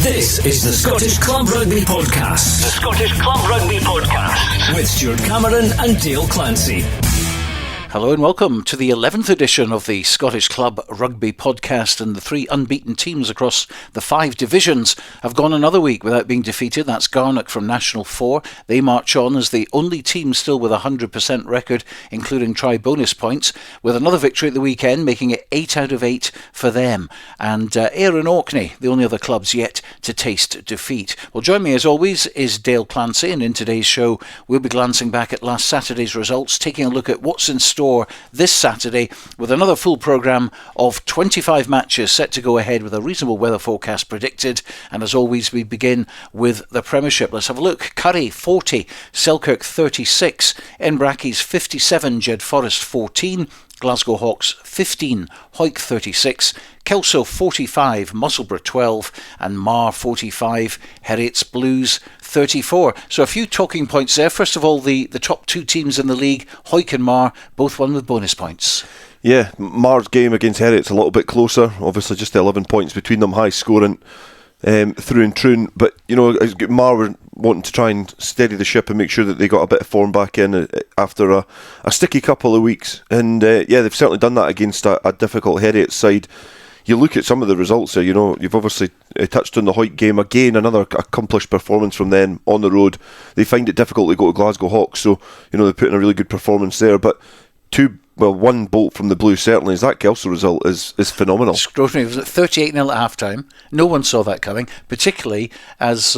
This is the Scottish Club Rugby Podcast. The Scottish Club Rugby Podcast. With Stuart Cameron and Dale Clancy. Hello and welcome to the 11th edition of the Scottish Club Rugby Podcast, and the three unbeaten teams across the 5 divisions have gone another week without being defeated. That's Garnock from National 4. They march on as the only team still with a 100% record, including try-bonus points, with another victory at the weekend, making it 8 out of 8 for them. And Ayr and Orkney, the only other clubs yet to taste defeat. Well, join me as always is Dale Clancy, and in today's show we'll be glancing back at last Saturday's results, taking a look at what's in store this Saturday with another full programme of 25 matches set to go ahead with a reasonable weather forecast predicted. And as always, we begin with the Premiership. Let's have a look. Curry 40, Selkirk 36, Enbrackies 57, Jed Forest 14, Glasgow Hawks 15, Hawick 36, Kelso 45, Musselburgh 12 and Marr 45, Heriots Blues 34. So a few talking points there. First of all, the top 2 teams in the league, Hawick and Marr, both won with bonus points. Yeah, Marr's game against Heriots a little bit closer. Obviously just 11 points between them, high scoring through and through. But, you know, Marr were wanting to try and steady the ship and make sure that they got a bit of form back in after a sticky couple of weeks. And they've certainly done that against a difficult Heriots side. You look at some of the results there, you know, you've obviously touched on the Hawick game. Again, another accomplished performance from them on the road. They find it difficult to go to Glasgow Hawks, so, you know, they put in a really good performance there. But one bolt from the Blues certainly is that Kelso result is phenomenal. Extraordinary. It was at 38-0 at half-time. No one saw that coming, particularly as,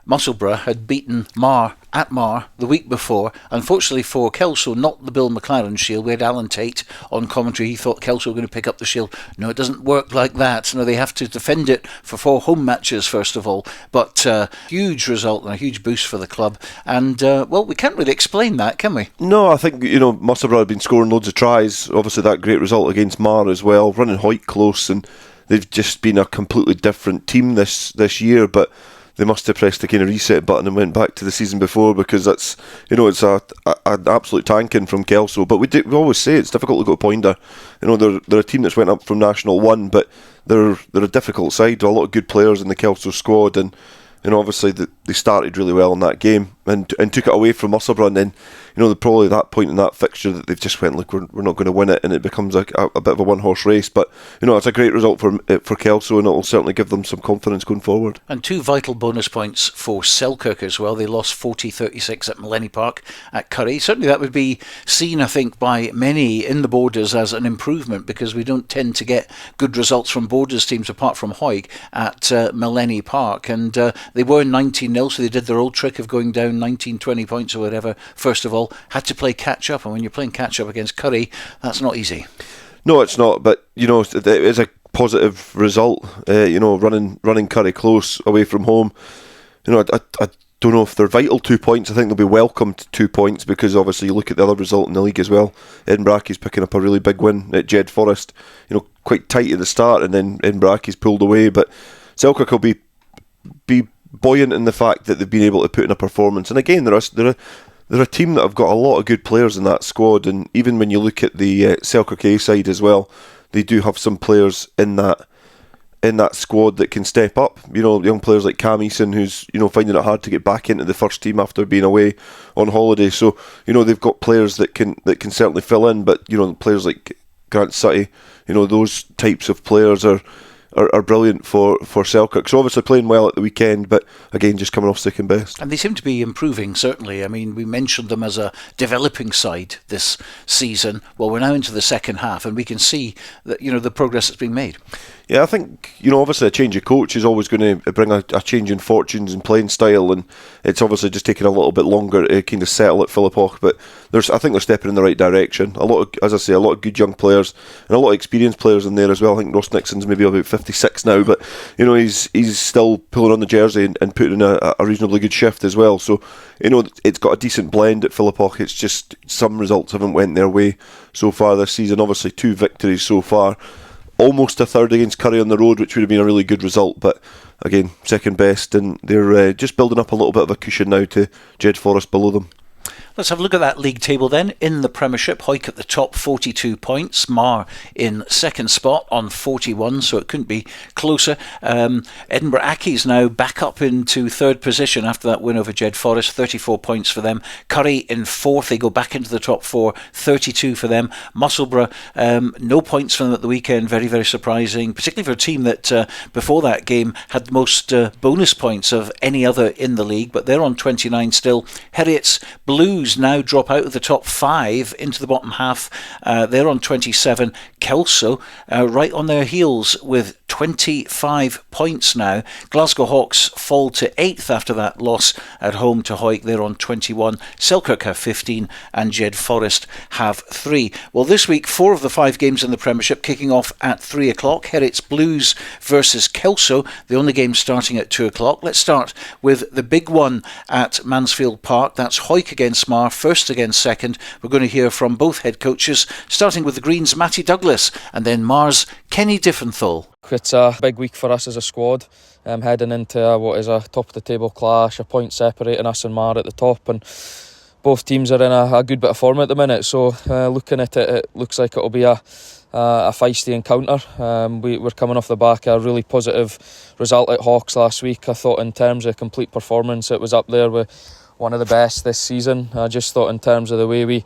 Musselburgh had beaten Marr at Marr the week before. Unfortunately for Kelso, not the Bill McLaren shield. We had Allan Tate on commentary. He thought Kelso were going to pick up the shield. No, it doesn't work like that. No, they have to defend it for 4 home matches first of all. But huge result and a huge boost for the club. And, we can't really explain that, can we? No, I think, you know, Musselburgh have been scoring loads of tries. Obviously that great result against Marr as well, running Hawick close, and they've just been a completely different team this year. But they must have pressed the kind of reset button and went back to the season before, because that's, you know, it's an absolute tanking from Kelso. But we always say it's difficult to go to Pointer. You know, they're a team that's went up from National 1, but they're a difficult side. A lot of good players in the Kelso squad, and you know, obviously they started really well in that game and took it away from Musselburgh, and then, you know, probably that point in that fixture that they've just went, look, we're not going to win it, and it becomes a bit of a one-horse race. But, you know, it's a great result for Kelso, and it will certainly give them some confidence going forward. And 2 vital bonus points for Selkirk as well. They lost 40-36 at Mansfield Park at Curry. Certainly that would be seen, I think, by many in the Borders as an improvement, because we don't tend to get good results from Borders teams apart from Hawick at Mansfield Park. And they were 19-0, so they did their old trick of going down 19-20 points or whatever. First of all, had to play catch-up, and when you're playing catch-up against Curry, that's not easy. No, it's not, but, you know, it is a positive result, you know, running Curry close away from home. You know, I don't know if they're vital 2 points. I think they'll be welcomed 2 points, because obviously you look at the other result in the league as well. Enbrackies picking up a really big win at Jed Forest, you know, quite tight at the start, and then Enbrackies pulled away. But Selkirk will be buoyant in the fact that they've been able to put in a performance. And again, they're a team that have got a lot of good players in that squad, and even when you look at the Selkirk A side as well, they do have some players in that squad that can step up. You know, young players like Cam Eason, who's, you know, finding it hard to get back into the first team after being away on holiday. So, you know, they've got players that can certainly fill in. But, you know, players like Grant Sutty, you know, those types of players are brilliant for Selkirk. So obviously playing well at the weekend, but again, just coming off second best. And they seem to be improving, certainly. I mean, we mentioned them as a developing side this season. Well, we're now into the second half, and we can see that, you know, the progress that's being made. Yeah, I think, you know, obviously a change of coach is always going to bring a change in fortunes and playing style, and it's obviously just taking a little bit longer to kind of settle at Philippock, but I think they're stepping in the right direction. A lot of good young players and a lot of experienced players in there as well. I think Ross Nixon's maybe about 56 now, but, you know, he's still pulling on the jersey and putting in a reasonably good shift as well. So, you know, it's got a decent blend at Philippock. It's just some results haven't went their way so far this season. Obviously 2 victories so far. Almost a third against Curry on the road, which would have been a really good result, but again, second best, and they're just building up a little bit of a cushion now to Jed Forest below them. Let's have a look at that league table then. In the Premiership, Hawick at the top, 42 points. Marr in second spot on 41, so it couldn't be closer. Edinburgh Accies now back up into third position after that win over Jed Forest, 34 points for them. Curry in fourth, they go back into the top four, 32 for them. Musselburgh, no points for them at the weekend, very, very surprising, particularly for a team that before that game had the most bonus points of any other in the league, but they're on 29 still. Heriot's Blues now drop out of the top 5 into the bottom half. They're on 27. Kelso right on their heels with 25 points now. Glasgow Hawks fall to 8th after that loss at home to Hawick. They're on 21. Selkirk have 15 and Jed Forest have 3. Well, this week 4 of the 5 games in the Premiership kicking off at 3 o'clock. Heriot's Blues versus Kelso, the only game starting at 2 o'clock. Let's start with the big one at Mansfield Park. That's Hawick against Marr, first against second. We're going to hear from both head coaches, starting with the Greens' Matty Douglas and then Marr's Kenny Diffenthal. It's a big week for us as a squad, heading into what is a top of the table clash, a point separating us and Marr at the top, and both teams are in a good bit of form at the minute, so looking at it, it looks like it'll be a feisty encounter. We're coming off the back of a really positive result at Hawks last week. I thought in terms of complete performance it was up there with one of the best this season. I just thought in terms of the way we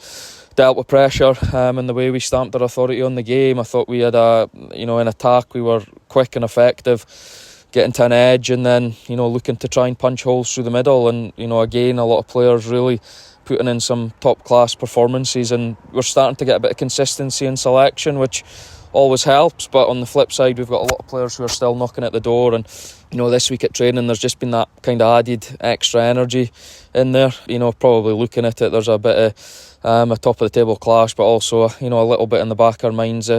dealt with pressure and the way we stamped our authority on the game, I thought we had in attack we were quick and effective, getting to an edge and then looking to try and punch holes through the middle, and again a lot of players really putting in some top class performances, and we're starting to get a bit of consistency in selection, which always helps. But on the flip side, we've got a lot of players who are still knocking at the door, and this week at training there's just been that kind of added extra energy in there. Probably looking at it, there's a bit of a top of the table clash, but also a little bit in the back of our minds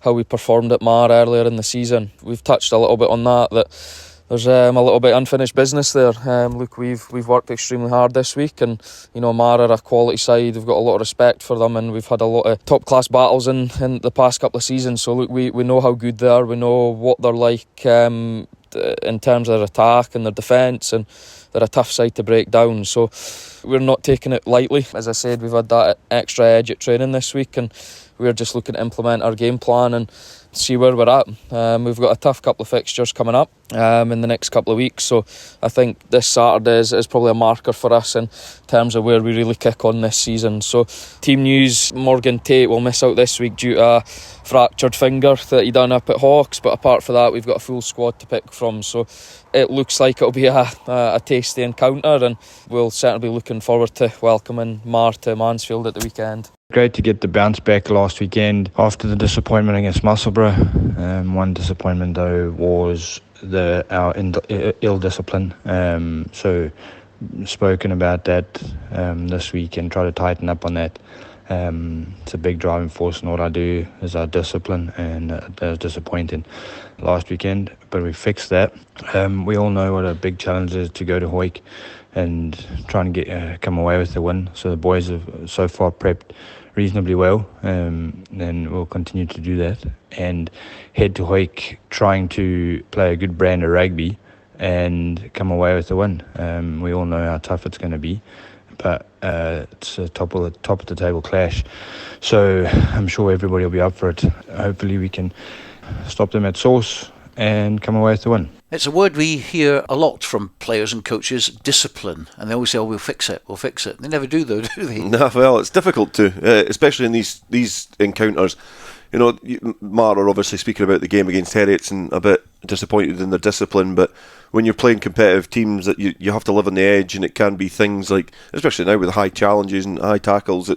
how we performed at Marr earlier in the season. We've touched a little bit on that there's a little bit unfinished business there. Look, we've worked extremely hard this week, and Marr are a quality side. We've got a lot of respect for them, and we've had a lot of top class battles in the past couple of seasons. So look, we know how good they are. We know what they're like in terms of their attack and their defence, and they're a tough side to break down. So we're not taking it lightly. As I said, we've had that extra edge at training this week, and we're just looking to implement our game plan and see where we're at. We've got a tough couple of fixtures coming up in the next couple of weeks, so I think this Saturday is probably a marker for us in terms of where we really kick on this season. So team news, Morgan Tate will miss out this week due to a fractured finger that he done up at Hawks, but apart from that we've got a full squad to pick from, so it looks like it'll be a tasty encounter, and we'll certainly be looking forward to welcoming Marr to Mansfield at the weekend. Great to get the bounce back last weekend after the disappointment against Musselburgh. One disappointment though was our ill discipline. So spoken about that this week and try to tighten up on that. It's a big driving force in what I do is our discipline, and that was disappointing last weekend, but we fixed that. We all know what a big challenge is to go to Hawick and try and come away with the win. So the boys have so far prepped reasonably well, and we'll continue to do that and head to Hawick trying to play a good brand of rugby and come away with the win. We all know how tough it's going to be, but it's a top of the table clash, so I'm sure everybody will be up for it. Hopefully we can stop them at source and come away with the win. It's a word we hear a lot from players and coaches, discipline, and they always say, we'll fix it. They never do though, do they? No, well, it's difficult to, especially in these encounters. Marr are obviously speaking about the game against Heriot's and a bit disappointed in their discipline, but when you're playing competitive teams, that you have to live on the edge, and it can be things like, especially now with high challenges and high tackles,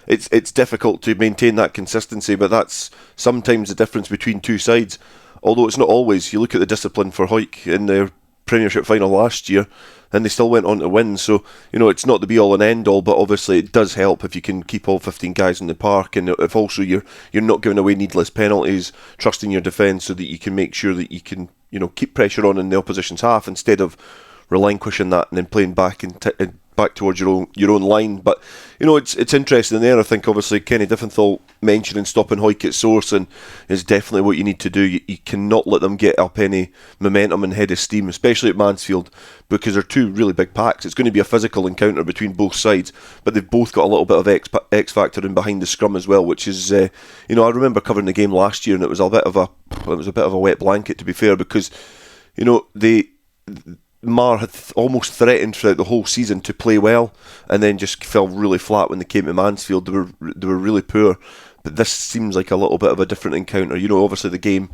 it's difficult to maintain that consistency, but that's sometimes the difference between two sides. Although it's not always. You look at the discipline for Hawick in their Premiership final last year, and they still went on to win. So, it's not the be-all and end-all, but obviously it does help if you can keep all 15 guys in the park, and if also you're not giving away needless penalties, trusting your defence so that you can make sure that you can, keep pressure on in the opposition's half instead of relinquishing that and then playing back back towards your own line. But it's interesting there. I think obviously Kenny Diffenthal mentioning stopping Hawick at source and is definitely what you need to do. You cannot let them get up any momentum and head of steam, especially at Mansfield, because they're two really big packs. It's going to be a physical encounter between both sides, but they've both got a little bit of X factor in behind the scrum as well, which is I remember covering the game last year and it was a bit of a wet blanket, to be fair, because Marr had almost threatened throughout the whole season to play well, and then just fell really flat when they came to Mansfield. They were really poor, but this seems like a little bit of a different encounter. Obviously the game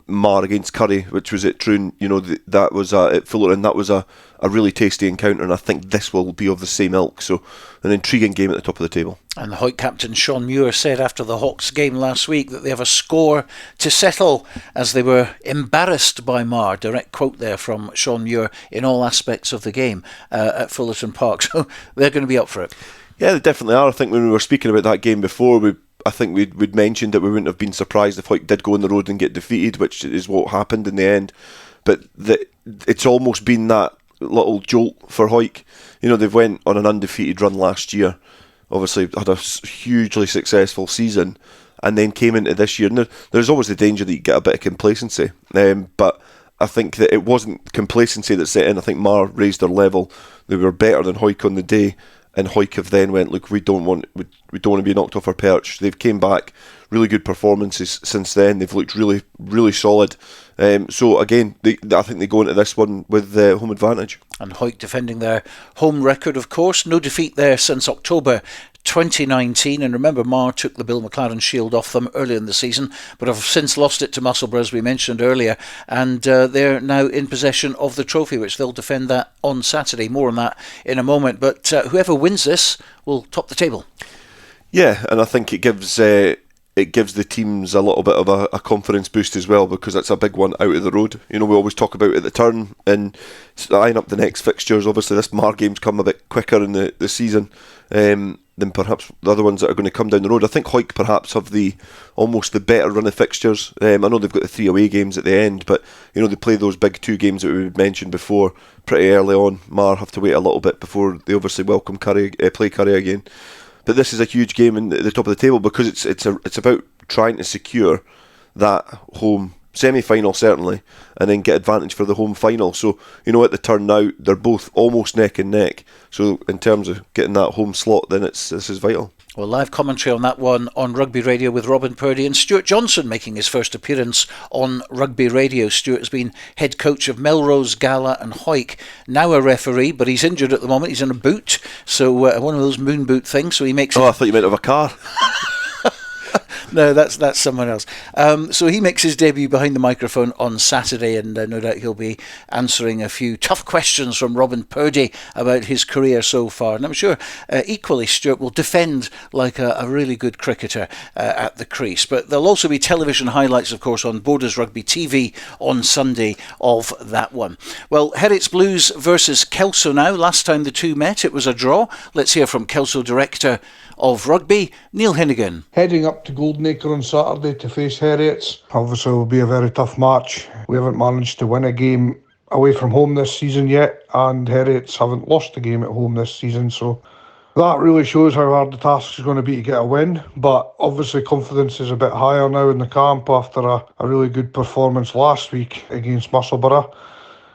Marr against Curry, which was at Troon, that was at Fullerton. That was a really tasty encounter, and I think this will be of the same ilk. So an intriguing game at the top of the table. And the Hawick captain Sean Muir said after the Hawks game last week that they have a score to settle as they were embarrassed by Marr. Direct quote there from Sean Muir in all aspects of the game at Fullerton Park. So they're going to be up for it. Yeah, they definitely are. I think when we were speaking about that game before, I think we'd mentioned that we wouldn't have been surprised if Hawick did go on the road and get defeated, which is what happened in the end. But it's almost been that little jolt for Hawick. They've went on an undefeated run last year, obviously had a hugely successful season, and then came into this year. And there's always the danger that you get a bit of complacency. But I think that it wasn't complacency that set in. I think Marr raised their level. They were better than Hawick on the day. And Hawick have then went, look, we don't want to be knocked off our perch. They've came back, really good performances since then. They've looked really, really solid. So again, I think they go into this one with home advantage. And Hawick defending their home record, of course. No defeat there since October 2019, and remember Marr took the Bill McLaren shield off them earlier in the season, but have since lost it to Musselburgh, as we mentioned earlier, and they're now in possession of the trophy, which they'll defend that on Saturday. More on that in a moment, but whoever wins this will top the table. Yeah, and I think it gives the teams a little bit of a confidence boost as well, because that's a big one out of the road. We always talk about at the turn and eyeing up the next fixtures. Obviously this Marr game's come a bit quicker in the season than perhaps the other ones that are going to come down the road. I think Hawick perhaps have almost the better run of fixtures. I know they've got the 3 away games at the end, but they play those big 2 games that we mentioned before pretty early on. Marr have to wait a little bit before they obviously welcome play Curry again. But this is a huge game at the top of the table, because it's about trying to secure that home semi-final certainly, and then get advantage for the home final. So at the turn now, they're both almost neck and neck. So in terms of getting that home slot, then this is vital. Well, live commentary on that one on Rugby Radio with Robin Purdy and Stuart Johnson making his first appearance on Rugby Radio. Stuart has been head coach of Melrose, Gala and Hawick, now a referee, but he's injured at the moment. He's in a boot, so one of those moon boot things. So he makes. I thought you meant of a car. No, that's someone else. So he makes his debut behind the microphone on Saturday, and no doubt he'll be answering a few tough questions from Robin Purdy about his career so far. And I'm sure equally Stuart will defend like a really good cricketer at the crease. But there'll also be television highlights, of course, on Borders Rugby TV on Sunday of that one. Well, Heriots Blues versus Kelso now. Last time the two met, it was a draw. Let's hear from Kelso Director of Rugby, Neil Hinnigan. Heading up to Goldenacre on Saturday to face Heriots. Obviously it will be a very tough match. We haven't managed to win a game away from home this season yet, and Heriots haven't lost a game at home this season, so that really shows how hard the task is going to be to get a win. But obviously confidence is a bit higher now in the camp after a really good performance last week against Musselburgh.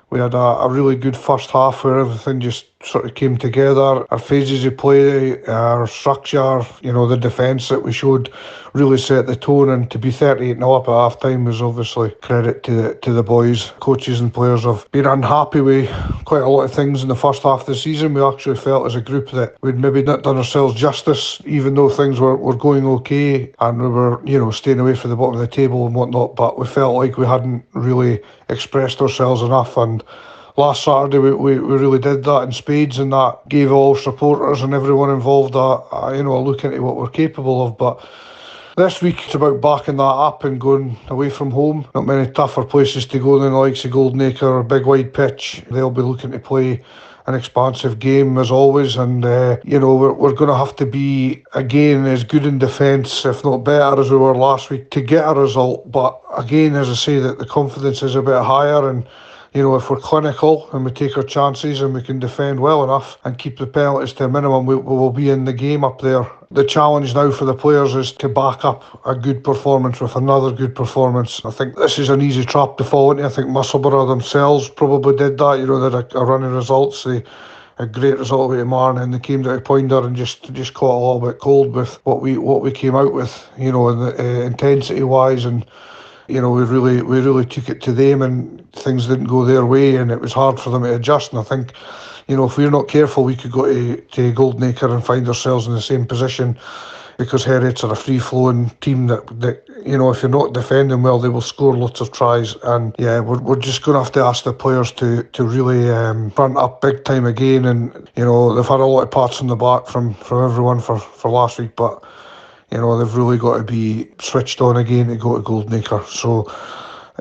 We had a really good first half where everything just sort of came together. Our phases of play, our structure, the defence that we showed really set the tone. And to be 38-0 up at half time was obviously credit to the boys. Coaches and players have been unhappy with quite a lot of things in the first half of the season. We actually felt as a group that we'd maybe not done ourselves justice, even though things were going okay and we were, staying away from the bottom of the table and whatnot. But we felt like we hadn't really expressed ourselves enough, and last Saturday we really did that in spades, and that gave all supporters and everyone involved a look into what we're capable of. But this week it's about backing that up and going away from home. Not many tougher places to go than the likes of Goldenacre, a big wide pitch. They'll be looking to play an expansive game as always, and we're going to have to be again as good in defence, if not better, as we were last week to get a result. But again, as I say, that the confidence is a bit higher, and You know, if we're clinical and we take our chances and we can defend well enough and keep the penalties to a minimum, we will be in the game up there. The challenge now for the players is to back up a good performance with another good performance. I think this is an easy trap to fall into. I think Musselburgh themselves probably did that. You know, they had a run of results. A great result away to Marr, and then they came down to Poinder and just caught a little bit cold with what we came out with. You know, and intensity wise, and you know, we really took it to them, and things didn't go their way, and it was hard for them to adjust. And I think, you know, if we're not careful, we could go to Goldenacre and find ourselves in the same position, because Heriot's are a free-flowing team that you know, if you're not defending well, they will score lots of tries. And yeah, we're just going to have to ask the players to really front up big time again. And you know, they've had a lot of pats on the back from everyone for last week, but you know, they've really got to be switched on again to go to Goldenacre. So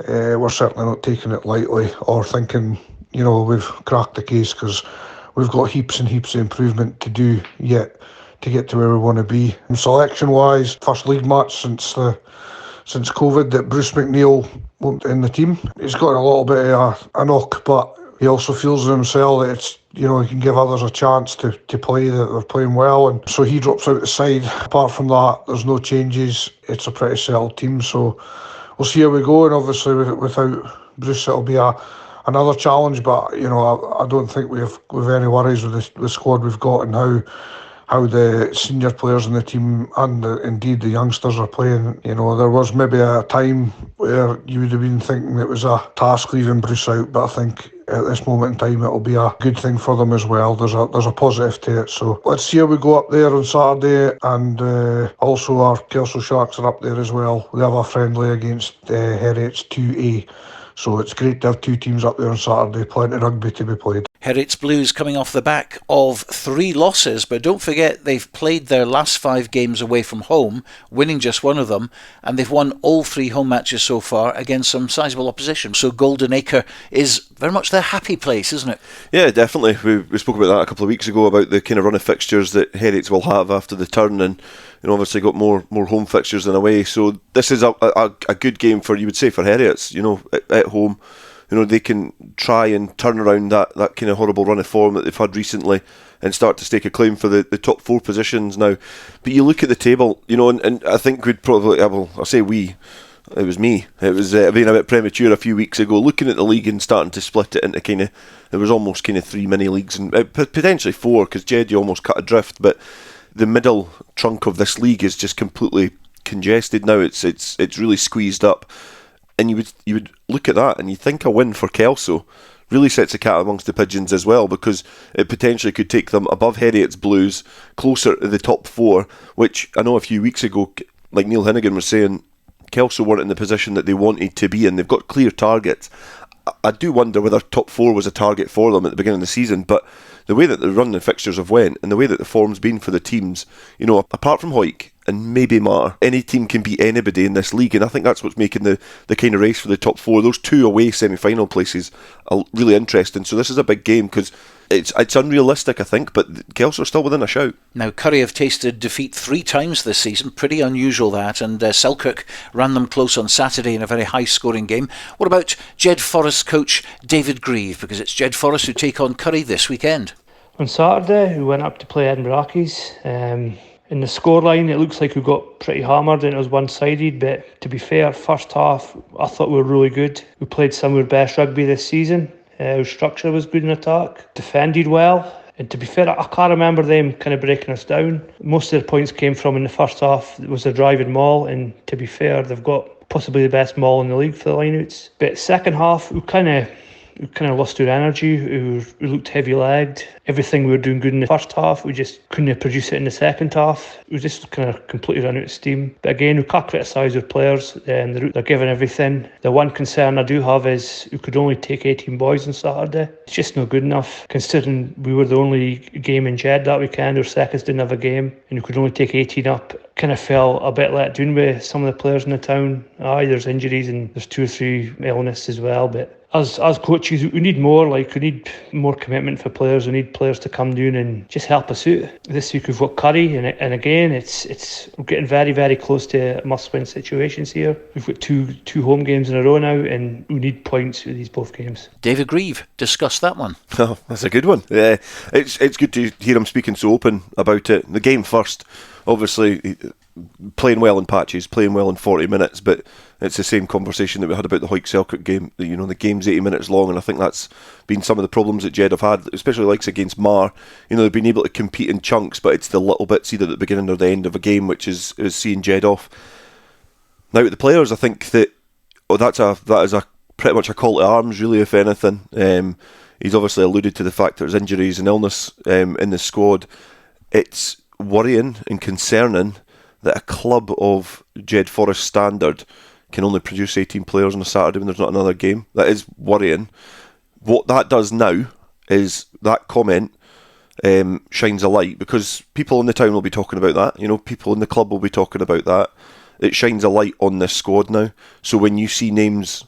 we're certainly not taking it lightly or thinking, you know, we've cracked the case, because we've got heaps and heaps of improvement to do yet to get to where we want to be. And selection-wise, first league match since COVID that Bruce McNeil won't in the team. He's got a little bit of a knock, but he also feels in himself that it's, you know, he can give others a chance to play, that they're playing well, and so he drops out the side. Apart from that, there's no changes. It's a pretty settled team, so we'll see how we go. And obviously without Bruce, it'll be another challenge, but you know, I don't think we've any worries with the squad we've got and how the senior players in the team and indeed the youngsters are playing. You know, there was maybe a time where you would have been thinking it was a task leaving Bruce out, but I think at this moment in time it'll be a good thing for them as well. There's a positive to it. So let's see how we go up there on Saturday. And also our Kelso Sharks are up there as well. We have a friendly against Heriot's 2A. So it's great to have two teams up there on Saturday. Plenty of rugby to be played. Heriot's Blues coming off the back of 3 losses, but don't forget they've played their last 5 games away from home, winning just one of them, and they've won all 3 home matches so far against some sizable opposition. So Goldenacre is very much their happy place, isn't it? Yeah, definitely. We spoke about that a couple of weeks ago, about the kind of run of fixtures that Heriot's will have after the turn, and you know, obviously got more home fixtures than away. So this is a good game for, you would say, for Heriot's. You know, at home. You know, they can try and turn around that kind of horrible run of form that they've had recently and start to stake a claim for the top 4 positions now. But you look at the table, you know, and I think we'd probably, I'll say we, it was me. It was being a bit premature a few weeks ago, looking at the league and starting to split it into kind of, there was almost kind of 3 mini leagues, and potentially 4, because Jed, you almost cut adrift, but the middle trunk of this league is just completely congested now. It's really squeezed up. And you would look at that and you think a win for Kelso really sets a cat amongst the pigeons as well, because it potentially could take them above Heriot's Blues, closer to the top 4, which I know a few weeks ago, like Neil Hinnigan was saying, Kelso weren't in the position that they wanted to be in. They've got clear targets. I do wonder whether top 4 was a target for them at the beginning of the season, but the way that the run of fixtures have went and the way that the form's been for the teams, you know, apart from Hawick and maybe Marr, any team can beat anybody in this league, and I think that's what's making the kind of race for the top 4. Those 2 away semi-final places are really interesting. So this is a big game, because it's unrealistic, I think, but Kelso are still within a shout. Now, Curry have tasted defeat 3 times this season. Pretty unusual, that. And Selkirk ran them close on Saturday in a very high-scoring game. What about Jed Forest coach David Grieve? Because it's Jed Forest who take on Curry this weekend. On Saturday, we went up to play Edinburgh Accies. In the scoreline, it looks like we got pretty hammered and it was one-sided, but to be fair, first half, I thought we were really good. We played some of our best rugby this season. Our structure was good in attack, defended well, and to be fair, I can't remember them kind of breaking us down. Most of the points came from in the first half. It was a driving maul, and to be fair, they've got possibly the best maul in the league for the lineouts. But second half, we kind of lost our energy. We looked heavy-legged. Everything we were doing good in the first half, we just couldn't produce it in the second half. We just kind of completely run out of steam. But again, we can't criticise our players. They're giving everything. The one concern I do have is we could only take 18 boys on Saturday. It's just not good enough, considering we were the only game in Jed that weekend. Our seconds didn't have a game, and we could only take 18 up. Kind of felt a bit let down with some of the players in the town. There's injuries and there's 2 or 3 illness as well, but as coaches, we need more. Like, we need more commitment for players. We need players to come down and just help us out. This week we've got Curry, and again, we're getting very, very close to must-win situations here. We've got two home games in a row now, and we need points with these both games. David Grieve, discuss that one. Oh, that's a good one. Yeah, it's good to hear him speaking so open about it. The game first, obviously, playing well in patches, playing well in 40 minutes, but it's the same conversation that we had about the Hawick Selkirk game. You know, the game's 80 minutes long, and I think that's been some of the problems that Jed have had, especially likes against Marr. You know, they've been able to compete in chunks, but it's the little bits either at the beginning or the end of a game which is seeing Jed off. Now with the players, I think that that is a pretty much a call to arms, really, if anything. He's obviously alluded to the fact that there's injuries and illness in the squad. It's worrying and concerning that a club of Jed Forest standard can only produce 18 players on a Saturday when there's not another game. That is worrying. What that does now is that comment shines a light, because people in the town will be talking about that. You know, people in the club will be talking about that. It shines a light on this squad now. So when you see names,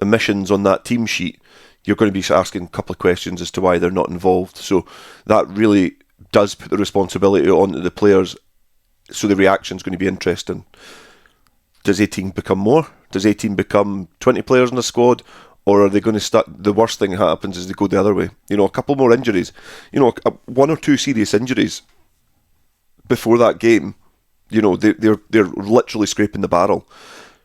omissions on that team sheet, you're going to be asking a couple of questions as to why they're not involved. So that really does put the responsibility onto the players. So the reaction's going to be interesting. Does 18 become more? Does 18 become 20 players in the squad? Or are they going to start? The worst thing that happens is they go the other way. You know, a couple more injuries. You know, one or two serious injuries before that game. You know, they're literally scraping the barrel.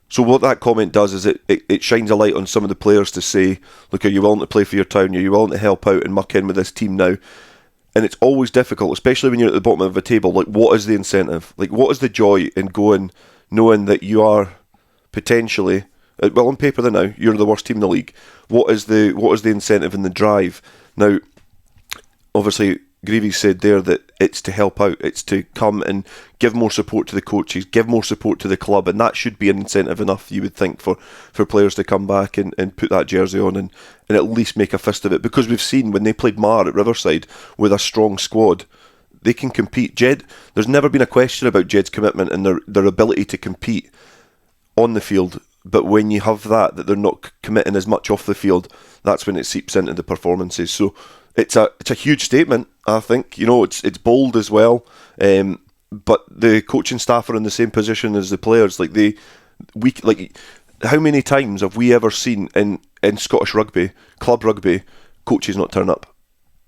So what that comment does is it shines a light on some of the players to say, look, are you willing to play for your town? Are you willing to help out and muck in with this team now? And it's always difficult, especially when you're at the bottom of a table. Like, what is the incentive? Like, what is the joy in going, knowing that you are potentially, well, on paper now, you're the worst team in the league. What is the incentive and the drive? Now, obviously, Greavy said there that it's to help out. It's to come and give more support to the coaches, give more support to the club, and that should be an incentive enough, you would think, for players to come back and put that jersey on and at least make a fist of it. Because we've seen when they played Marr at Riverside with a strong squad, they can compete. Jed, there's never been a question about Jed's commitment and their ability to compete on the field. But when you have that they're not committing as much off the field, that's when it seeps into the performances. So it's a huge statement, I think. You know, it's bold as well. But the coaching staff are in the same position as the players. How many times have we ever seen in Scottish rugby, club rugby, coaches not turn up?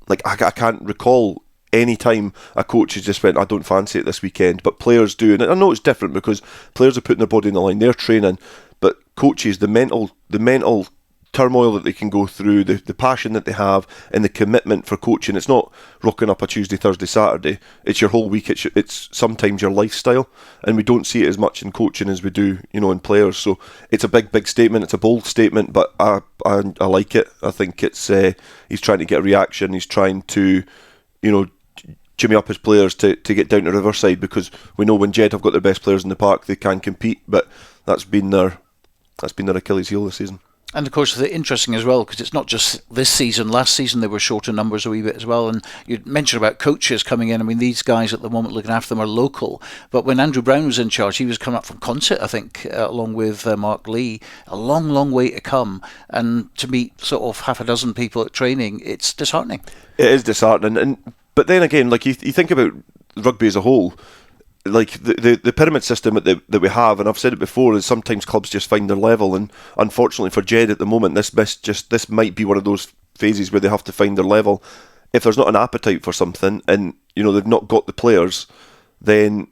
Like, I can't recall any time a coach has just went, I don't fancy it this weekend, but players do. And I know it's different because players are putting their body on the line, they're training, but coaches, the mental turmoil that they can go through, the passion that they have, and the commitment for coaching. It's not rocking up a Tuesday, Thursday, Saturday. It's your whole week. It's sometimes your lifestyle, and we don't see it as much in coaching as we do, you know, in players. So it's a big statement. It's a bold statement, but I like it. I think it's he's trying to get a reaction. He's trying to, you know, jimmy up his players to get down to Riverside, because we know when Jed have got their best players in the park, they can compete. But that's been their Achilles heel this season. And of course, it's interesting as well, because it's not just this season. Last season they were short in numbers a wee bit as well. And you mentioned about coaches coming in. I mean, these guys at the moment looking after them are local. But when Andrew Brown was in charge, he was coming up from Consett, I think, along with Mark Lee. A long way to come. And to meet sort of half a dozen people at training, it's disheartening. It is disheartening. But then again, like you think about rugby as a whole, like the pyramid system that we have, and I've said it before, is sometimes clubs just find their level, and unfortunately for Jed at the moment, this might be one of those phases where they have to find their level. If there's not an appetite for something, and you know they've not got the players, then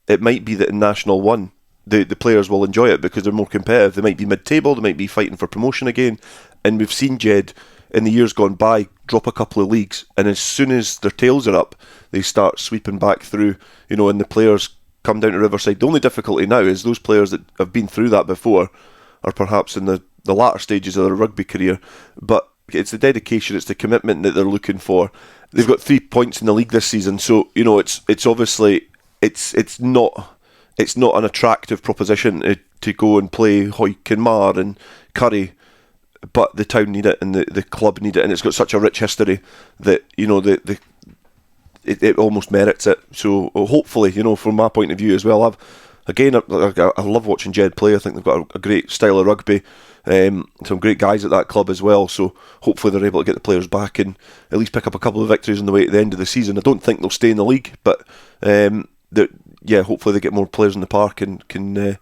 it might be that in National 1 the players will enjoy it because they're more competitive. They might be mid-table, they might be fighting for promotion again, and we've seen Jed in the years gone by drop a couple of leagues, and as soon as their tails are up, they start sweeping back through, you know, and the players come down to Riverside. The only difficulty now is those players that have been through that before are perhaps in the latter stages of their rugby career, but it's the dedication, it's the commitment that they're looking for. They've got 3 points in the league this season, so you know it's obviously it's not an attractive proposition to go and play Hawick and Marr and Curry. But the town need it, and the club need it, and it's got such a rich history that, you know, it almost merits it. So hopefully, you know, from my point of view as well, again, I love watching Jed play. I think they've got a great style of rugby. Some great guys at that club as well, so hopefully they're able to get the players back and at least pick up a couple of victories on the way to the end of the season. I don't think they'll stay in the league, but hopefully they get more players in the park and can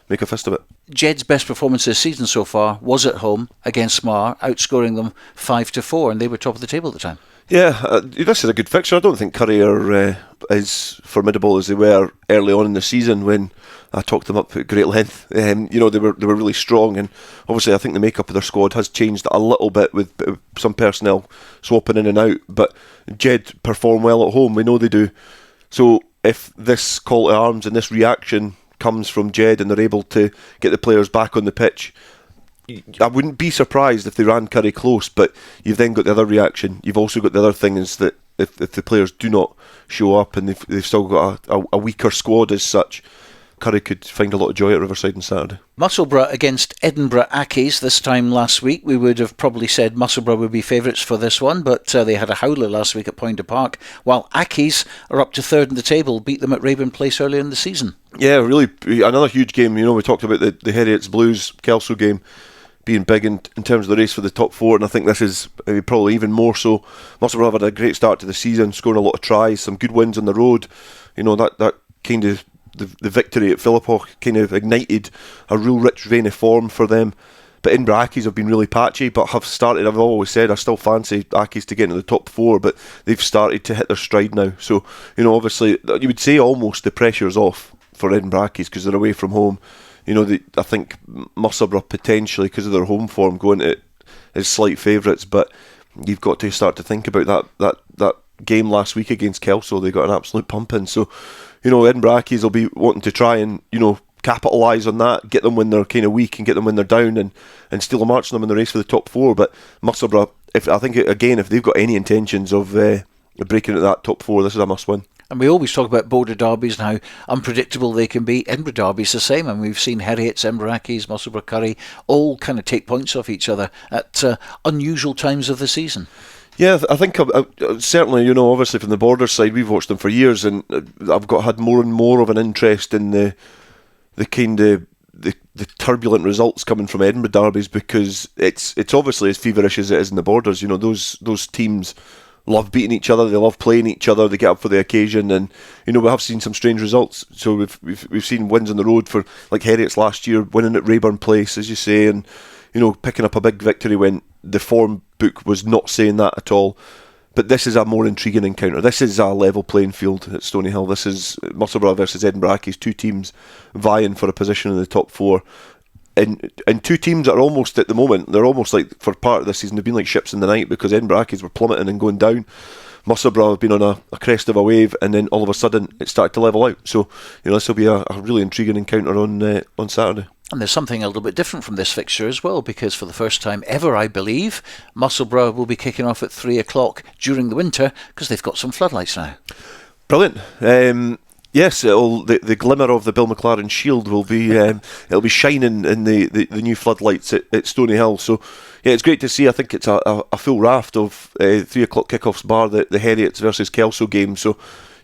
make a fist of it. Jed's best performance this season so far was at home against Marr, outscoring them 5-4, and they were top of the table at the time. Yeah, this is a good fixture. I don't think Curry are as formidable as they were early on in the season when I talked them up at great length. They were really strong, and obviously I think the makeup of their squad has changed a little bit with some personnel swapping in and out. But Jed perform well at home. We know they do. So if this call to arms and this reaction comes from Jed and they're able to get the players back on the pitch, I wouldn't be surprised if they ran Curry close, but you've then got the other reaction. You've also got the other thing is that if the players do not show up and they've still got a weaker squad as such, Curry could find a lot of joy at Riverside on Saturday. Musselburgh against Edinburgh Accies this time last week. We would have probably said Musselburgh would be favourites for this one, but they had a howler last week at Poynter Park, while Accies are up to third in the table, beat them at Raeburn Place earlier in the season. Yeah, really, another huge game. We talked about the Heriots Blues Kelso game being big in terms of the race for the top four, and I think this is probably even more so. Musselburgh have had a great start to the season, scoring a lot of tries, some good wins on the road. That kind of the victory at Philiphaugh kind of ignited a real rich vein of form for them. But Edinburgh Accies have been really patchy, but I've always said I still fancy Accies to get into the top four, but they've started to hit their stride now. So, obviously, you would say almost the pressure's off for Edinburgh Accies because they're away from home. I think Musselburgh potentially, because of their home form, going to it as slight favourites, but you've got to start to think about that game last week against Kelso. They got an absolute pumping. So, Edinburgh Accies will be wanting to try and, capitalise on that, get them when they're kind of weak and get them when they're down and steal a march on them in the race for the top four. But Musselburgh, if they've got any intentions of breaking into that top four, this is a must-win. And we always talk about border derbies and how unpredictable they can be. Edinburgh derby's the same, and we've seen Heriots, Edinburgh Accies, Musselburgh Curry all kind of take points off each other at unusual times of the season. Yeah, I think certainly, obviously from the border side, we've watched them for years, and I've had more and more of an interest in the kind of the turbulent results coming from Edinburgh derbies, because it's obviously as feverish as it is in the borders. Those teams love beating each other, they love playing each other, they get up for the occasion, and we have seen some strange results. So we've seen wins on the road for like Heriots last year, winning at Raeburn Place, as you say, and picking up a big victory when the form book was not saying that at all. But this is a more intriguing encounter. This is a level playing field at Stonyhill. This is Musselburgh versus Edinburgh Accies, two teams vying for a position in the top four. And two teams that are almost, at the moment, they're almost like, for part of this season, they've been like ships in the night, because Edinburgh Accies were plummeting and going down. Musselburgh have been on a crest of a wave, and then all of a sudden it started to level out. So, this will be a really intriguing encounter on Saturday. And there's something a little bit different from this fixture as well, because for the first time ever, I believe, Musselburgh will be kicking off at 3 o'clock during the winter, because they've got some floodlights now. Brilliant. Yes, the glimmer of the Bill McLaren shield will be it'll be shining in the new floodlights at Stonyhill. So yeah, it's great to see. I think it's a full raft of 3 o'clock kickoffs bar the Heriots versus Kelso game. So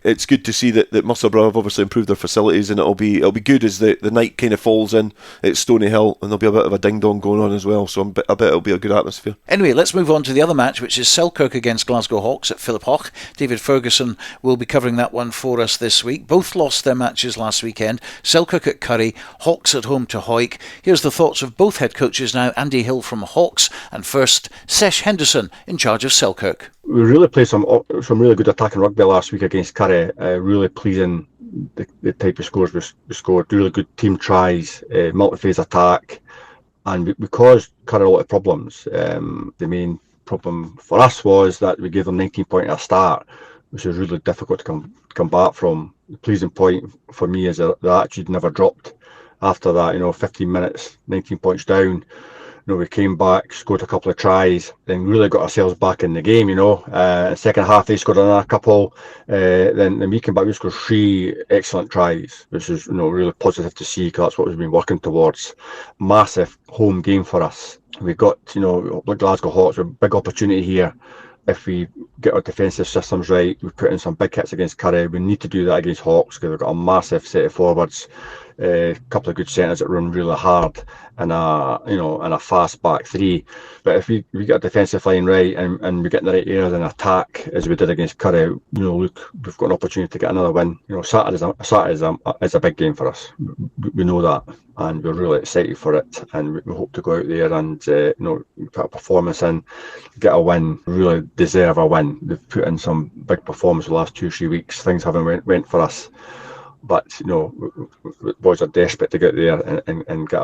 it's good to see that Musselburgh have obviously improved their facilities, and it'll be good as the night kind of falls in at Stonyhill, and there'll be a bit of a ding dong going on as well. So I bet it'll be a good atmosphere. Anyway, let's move on to the other match, which is Selkirk against Glasgow Hawks at Philiphaugh. David Ferguson will be covering that one for us this week. Both lost their matches last weekend. Selkirk at Curry, Hawks at home to Hawick. Here's the thoughts of both head coaches now. Andy Hill from Hawks, and first Sesh Henderson in charge of Selkirk. We really played some really good attacking rugby last week against Curry. Really pleasing the type of scores we scored. Really good team tries, multi-phase attack, and we caused Curry a lot of problems. The main problem for us was that we gave them 19 points at a start, which was really difficult to come back from. The pleasing point for me is that the attitude never dropped after that. 15 minutes, 19 points down. We came back, scored a couple of tries, then really got ourselves back in the game. Second half they scored another couple. Then we came back, we scored 3 excellent tries, which is really positive to see, because that's what we've been working towards. Massive home game for us. We got like Glasgow Hawks, a big opportunity here. If we get our defensive systems right, we put in some big hits against Curry. We need to do that against Hawks, because we've got a massive set of forwards. A couple of good centres that run really hard, and a fast back three. But if we get a defensive line right, and we get in the right areas and attack as we did against Curry, look, we've got an opportunity to get another win. Saturday is a big game for us. We know that, and we're really excited for it. And we hope to go out there and put a performance in, get a win. Really deserve a win. They've put in some big performance the last 2-3 weeks. Things haven't went for us. But boys are desperate to get there and get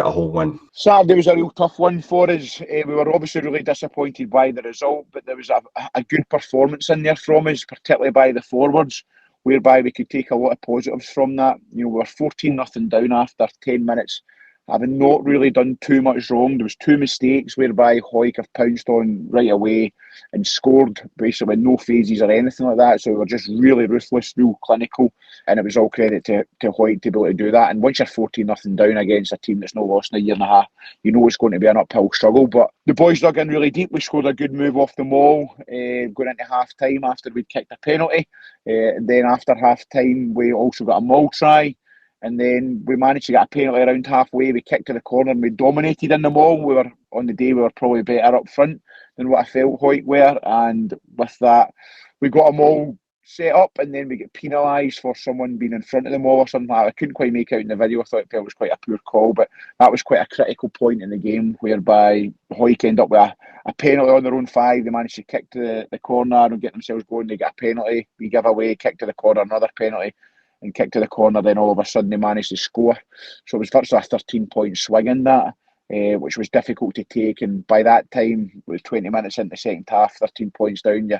a whole win. Saturday was a real tough one for us. We were obviously really disappointed by the result, but there was a good performance in there from us, particularly by the forwards, whereby we could take a lot of positives from that. We were 14-0 down after 10 minutes, having not really done too much wrong. There was 2 mistakes whereby Hawick have pounced on right away and scored, basically with no phases or anything like that. So we were just really ruthless, real clinical, and it was all credit to Hawick to be able to do that. And once you're 14-0 down against a team that's not lost in a year and a half, you know it's going to be an uphill struggle. But the boys dug in really deep. We scored a good move off the maul, going into half-time after we'd kicked a penalty. And then after half-time, we also got a maul try. And then we managed to get a penalty around halfway. We kicked to the corner and we dominated in the maul. We were probably better up front than what I felt Hawick were. And with that, we got a maul set up and then we get penalised for someone being in front of the maul or something like that. I couldn't quite make out in the video. I thought it was quite a poor call, but that was quite a critical point in the game whereby Hawick ended up with a penalty on their own 5. They managed to kick to the corner and get themselves going. They get a penalty. We give away, kick to the corner, another penalty. And kick to the corner, then all of a sudden they managed to score. So it was virtually a 13-point swing in that, which was difficult to take. And by that time, it was 20 minutes into the second half, 13 points down.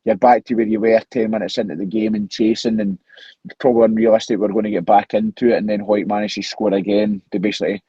You're back to where you were 10 minutes into the game and chasing, and it's probably unrealistic we're going to get back into it. And then Hawick managed to score again. They basically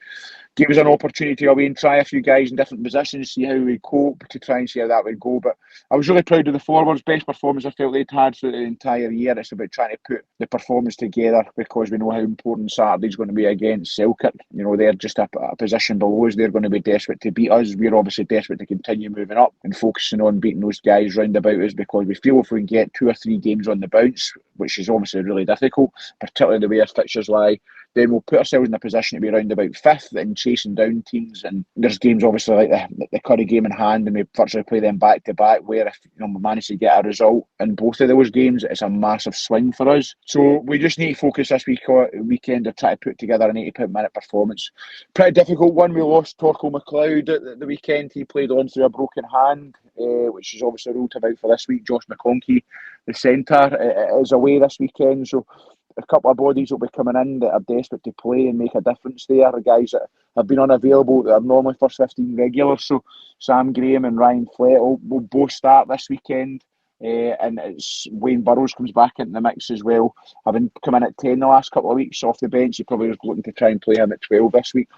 gave us an opportunity to go away and try a few guys in different positions, see how we cope, to try and see how that would go. But I was really proud of the forwards. Best performance I felt they'd had through the entire year. It's about trying to put the performance together because we know how important Saturday's going to be against Selkirk. They're just a position below us. They're going to be desperate to beat us. We're obviously desperate to continue moving up and focusing on beating those guys round about us because we feel if we can get 2 or 3 games on the bounce, which is obviously really difficult, particularly the way our fixtures lie, then we'll put ourselves in a position to be around about 5th and chasing down teams. And there's games obviously like the Curry game in hand, and we virtually play them back to back, where if we manage to get a result in both of those games, it's a massive swing for us. So we just need to focus this weekend to try to put together an 80-minute performance. Pretty difficult one. We lost Torkel McLeod at the weekend. He played on through a broken hand, which is obviously ruled him out for this week. Josh McConkey, the centre, is away this weekend. So a couple of bodies will be coming in that are desperate to play and make a difference there. The guys that have been unavailable that are normally first 15 regulars. So Sam Graham and Ryan Flett will both start this weekend. And it's Wayne Burrows comes back into the mix as well. Having come in at 10 the last couple of weeks off the bench, he probably was looking to try and play him at 12 this week.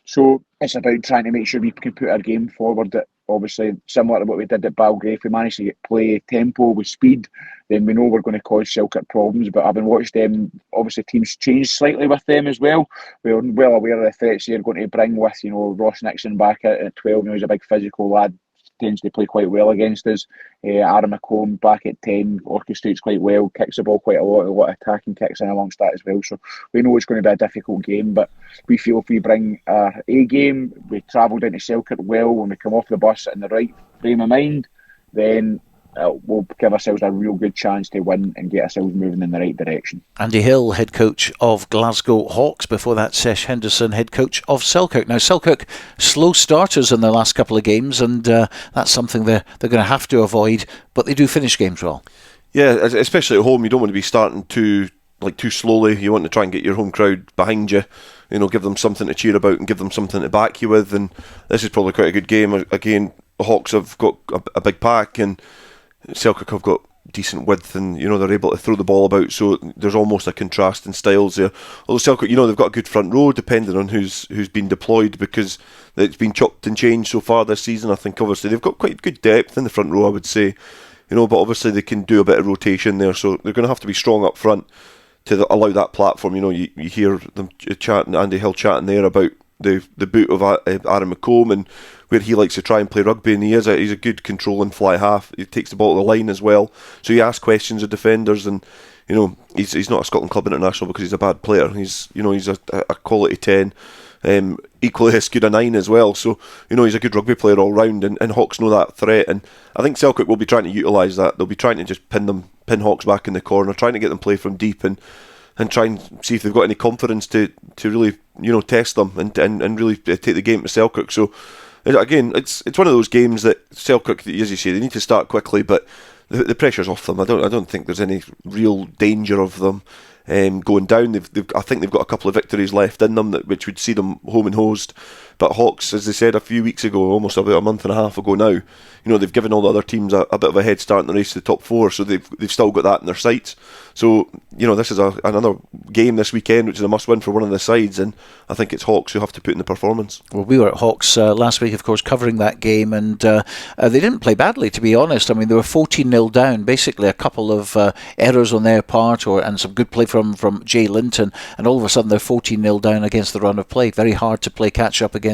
So it's about trying to make sure we can put our game forward that obviously similar to what we did at Balgrave. If we manage to play tempo with speed, then we know we're going to cause Selkirk problems. But having watched them, obviously teams change slightly with them as well. We're well aware of the threats they're going to bring with, Ross Nixon back at 12. He's a big physical lad, tends to play quite well against us. Aaron McComb back at 10, orchestrates quite well, kicks the ball quite a lot of attacking kicks in amongst that as well. So we know it's going to be a difficult game, but we feel if we bring our A game, we travel down to Selkirk well, when we come off the bus in the right frame of mind, then we'll give ourselves a real good chance to win and get ourselves moving in the right direction. Andy Hill, head coach of Glasgow Hawks. Before that, Sesh Henderson, head coach of Selkirk. Now, Selkirk, slow starters in their last couple of games, and that's something they're going to have to avoid, but they do finish games well. Yeah, especially at home, you don't want to be starting too slowly. You want to try and get your home crowd behind you, give them something to cheer about and give them something to back you with, and this is probably quite a good game. Again, the Hawks have got a big pack, and Selkirk have got decent width, and they're able to throw the ball about, so there's almost a contrast in styles there. Although Selkirk, they've got a good front row, depending on who's been deployed, because it's been chopped and changed so far this season. I think obviously they've got quite good depth in the front row, I would say, but obviously they can do a bit of rotation there, so they're going to have to be strong up front to allow that platform. You hear them chatting, Andy Hill chatting there about the boot of Aaron McComb and where he likes to try and play rugby, and he's a good control and fly half. He takes the ball to the line as well, so he asks questions of defenders, and he's not a Scotland Club international because he's a bad player. He's a quality 10. Equally as good a 9 as well, so he's a good rugby player all round, and Hawks know that threat, and I think Celtic will be trying to utilise that. They'll be trying to just pin Hawks back in the corner, trying to get them play from deep, and try and see if they've got any confidence to really test them and really take the game to Celtic. So again, it's one of those games that Celtic, as you say, they need to start quickly, but the pressure's off them. I don't think there's any real danger of them going down. I think they've got a couple of victories left in them which would see them home and hosed. But Hawks, as they said a few weeks ago, almost about a month and a half ago now, they've given all the other teams a bit of a head start in the race to the top 4, so they've still got that in their sights. So this is another game this weekend which is a must-win for one of the sides, and I think it's Hawks who have to put in the performance. Well, we were at Hawks last week, of course, covering that game, and they didn't play badly, to be honest. I mean, they were 14-0 down, basically a couple of errors on their part, and some good play from Jay Linton, and all of a sudden they're 14-0 down against the run of play. Very hard to play catch up against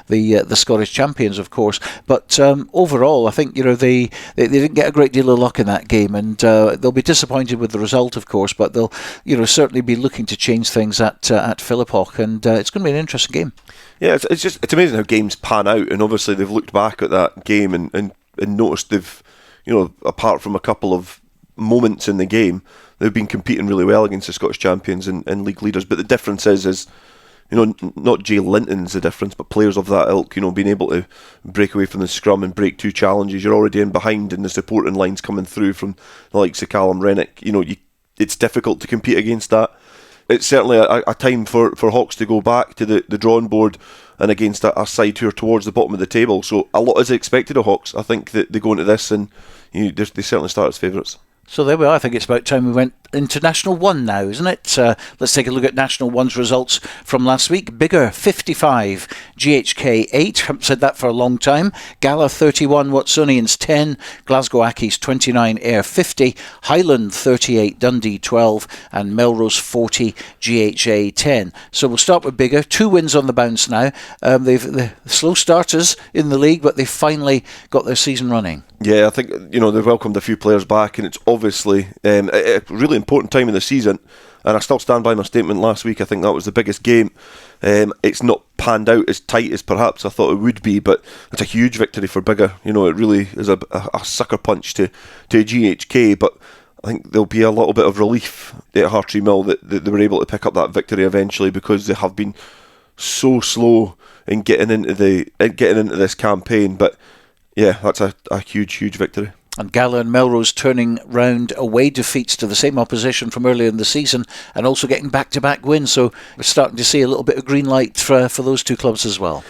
the Scottish champions, of course. But overall, I think they didn't get a great deal of luck in that game, and they'll be disappointed with the result, of course. But they'll certainly be looking to change things at Philiphaugh, and it's going to be an interesting game. Yeah, it's amazing how games pan out, and obviously they've looked back at that game and noticed they've apart from a couple of moments in the game, they've been competing really well against the Scottish champions and league leaders. But the difference is not Jay Linton's the difference, but players of that ilk, being able to break away from the scrum and break 2 challenges. You're already in behind, and the supporting lines coming through from the likes of Callum Rennick. It's difficult to compete against that. It's certainly a time for Hawks to go back to the drawing board and against a side who are towards the bottom of the table. So a lot is expected of Hawks. I think that they go into this and they certainly start as favourites. So there we are. I think it's about time we went into National 1 now, isn't it? Let's take a look at National 1's results from last week. Biggar 55, GHK 8. Haven't said that for a long time. Gala 31, Watsonians 10, Glasgow Accies 29, Ayr 50, Highland 38, Dundee 12, and Melrose 40, GHA 10. So we'll start with Biggar. 2 wins on the bounce now. They've slow starters in the league, but they've finally got their season running. Yeah, I think they've welcomed a few players back, and it's obviously a really important time in the season. And I still stand by my statement last week. I think that was the biggest game. It's not panned out as tight as perhaps I thought it would be, but it's a huge victory for Biggar. It really is a sucker punch to GHK. But I think there'll be a little bit of relief at Hartree Mill that they were able to pick up that victory eventually, because they have been so slow in getting into this campaign. But yeah, that's a huge victory. And Gala and Melrose turning round away defeats to the same opposition from earlier in the season, and also getting back-to-back wins. So we're starting to see a little bit of green light for those two clubs as well.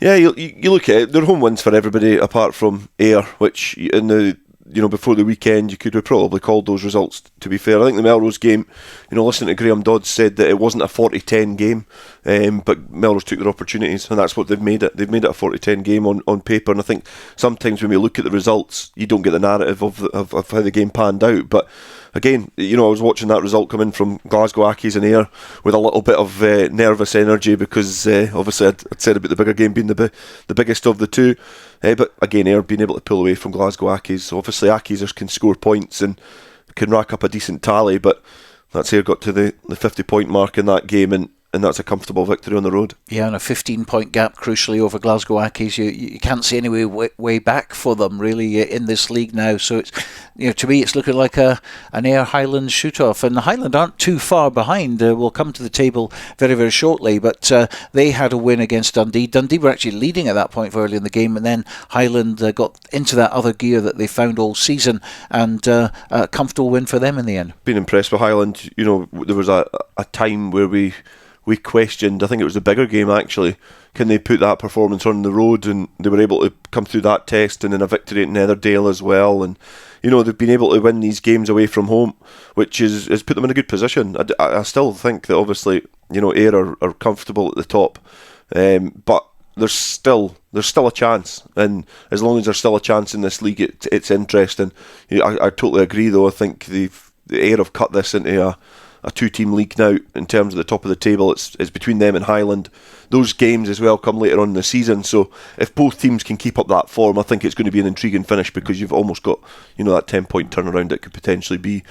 Yeah, you look at it, they're home wins for everybody apart from Ayr, which in the before the weekend you could have probably called those results, to be fair. I think the Melrose game, listening to Graham Dodds, said that it wasn't a 40-10 game, but Melrose took their opportunities, and that's what they've made it. They've made it a 40-10 game on paper, and I think sometimes when we look at the results, you don't get the narrative of how the game panned out. But again, I was watching that result come in from Glasgow Accies and Ayr with a little bit of nervous energy, because obviously I'd said about the Biggar game being the biggest of the two. But again, Ayr being able to pull away from Glasgow Accies. So obviously Accies can score points and can rack up a decent tally, but that's Ayr got to the 50-point mark in that game, and that's a comfortable victory on the road. Yeah, and a 15-point gap, crucially, over Glasgow Accies. You can't see any way back for them, really, in this league now. So, it's, to me, it's looking like an Ayr Highland shoot-off. And the Highland aren't too far behind. We'll come to the table very, very shortly. But they had a win against Dundee. Dundee were actually leading at that point early in the game. And then Highland got into that other gear that they found all season. And a comfortable win for them in the end. Been impressed with Highland. There was a time where we questioned, I think it was the Biggar game actually, can they put that performance on the road, and they were able to come through that test, and then a victory at Netherdale as well, and they've been able to win these games away from home, which has put them in a good position. I still think that obviously Ayr are comfortable at the top, but there's still a chance, and as long as there's still a chance in this league, it's interesting. I totally agree though. I think the Ayr have cut this into a 2-team league now in terms of the top of the table. It's between them and Highland. Those games as well come later on in the season, so if both teams can keep up that form, I think it's going to be an intriguing finish, because you've almost got that 10-point turnaround it could potentially be.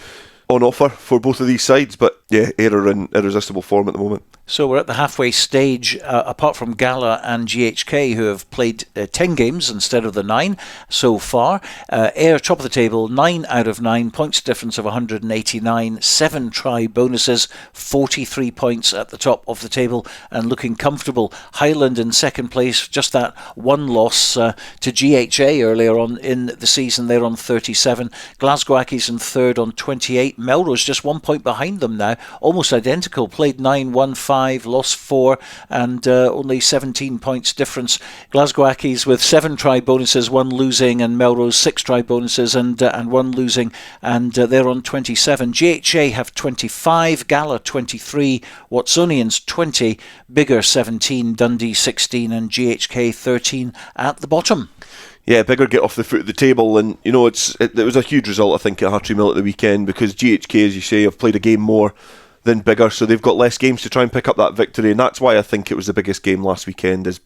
on offer for both of these sides, but yeah, Ayr are in irresistible form at the moment. So we're at the halfway stage, apart from Gala and GHK, who have played 10 games instead of the 9 so far. Ayr, top of the table, 9 out of 9, points difference of 189, 7 try bonuses, 43 points at the top of the table and looking comfortable. Highland in second place, just that one loss to GHA earlier on in the season. They're on 37. Glasgow Accies in third on 28. Melrose just 1 point behind them now, almost identical, played 9, won 5, lost 4, and only 17 points difference. Glasgow Accies with 7 try bonuses, 1 losing, and Melrose 6 try bonuses and 1 losing, and they're on 27. GHA have 25, Gala 23, Watsonians 20, Biggar 17, Dundee 16, and GHK 13 at the bottom. Yeah, Biggar get off the foot of the table, and you know it was a huge result, I think, at Hartree Mill at the weekend, because GHK, as you say, have played a game more than Biggar, so they've got less games to try and pick up that victory, and that's why I think it was the biggest game last weekend. Is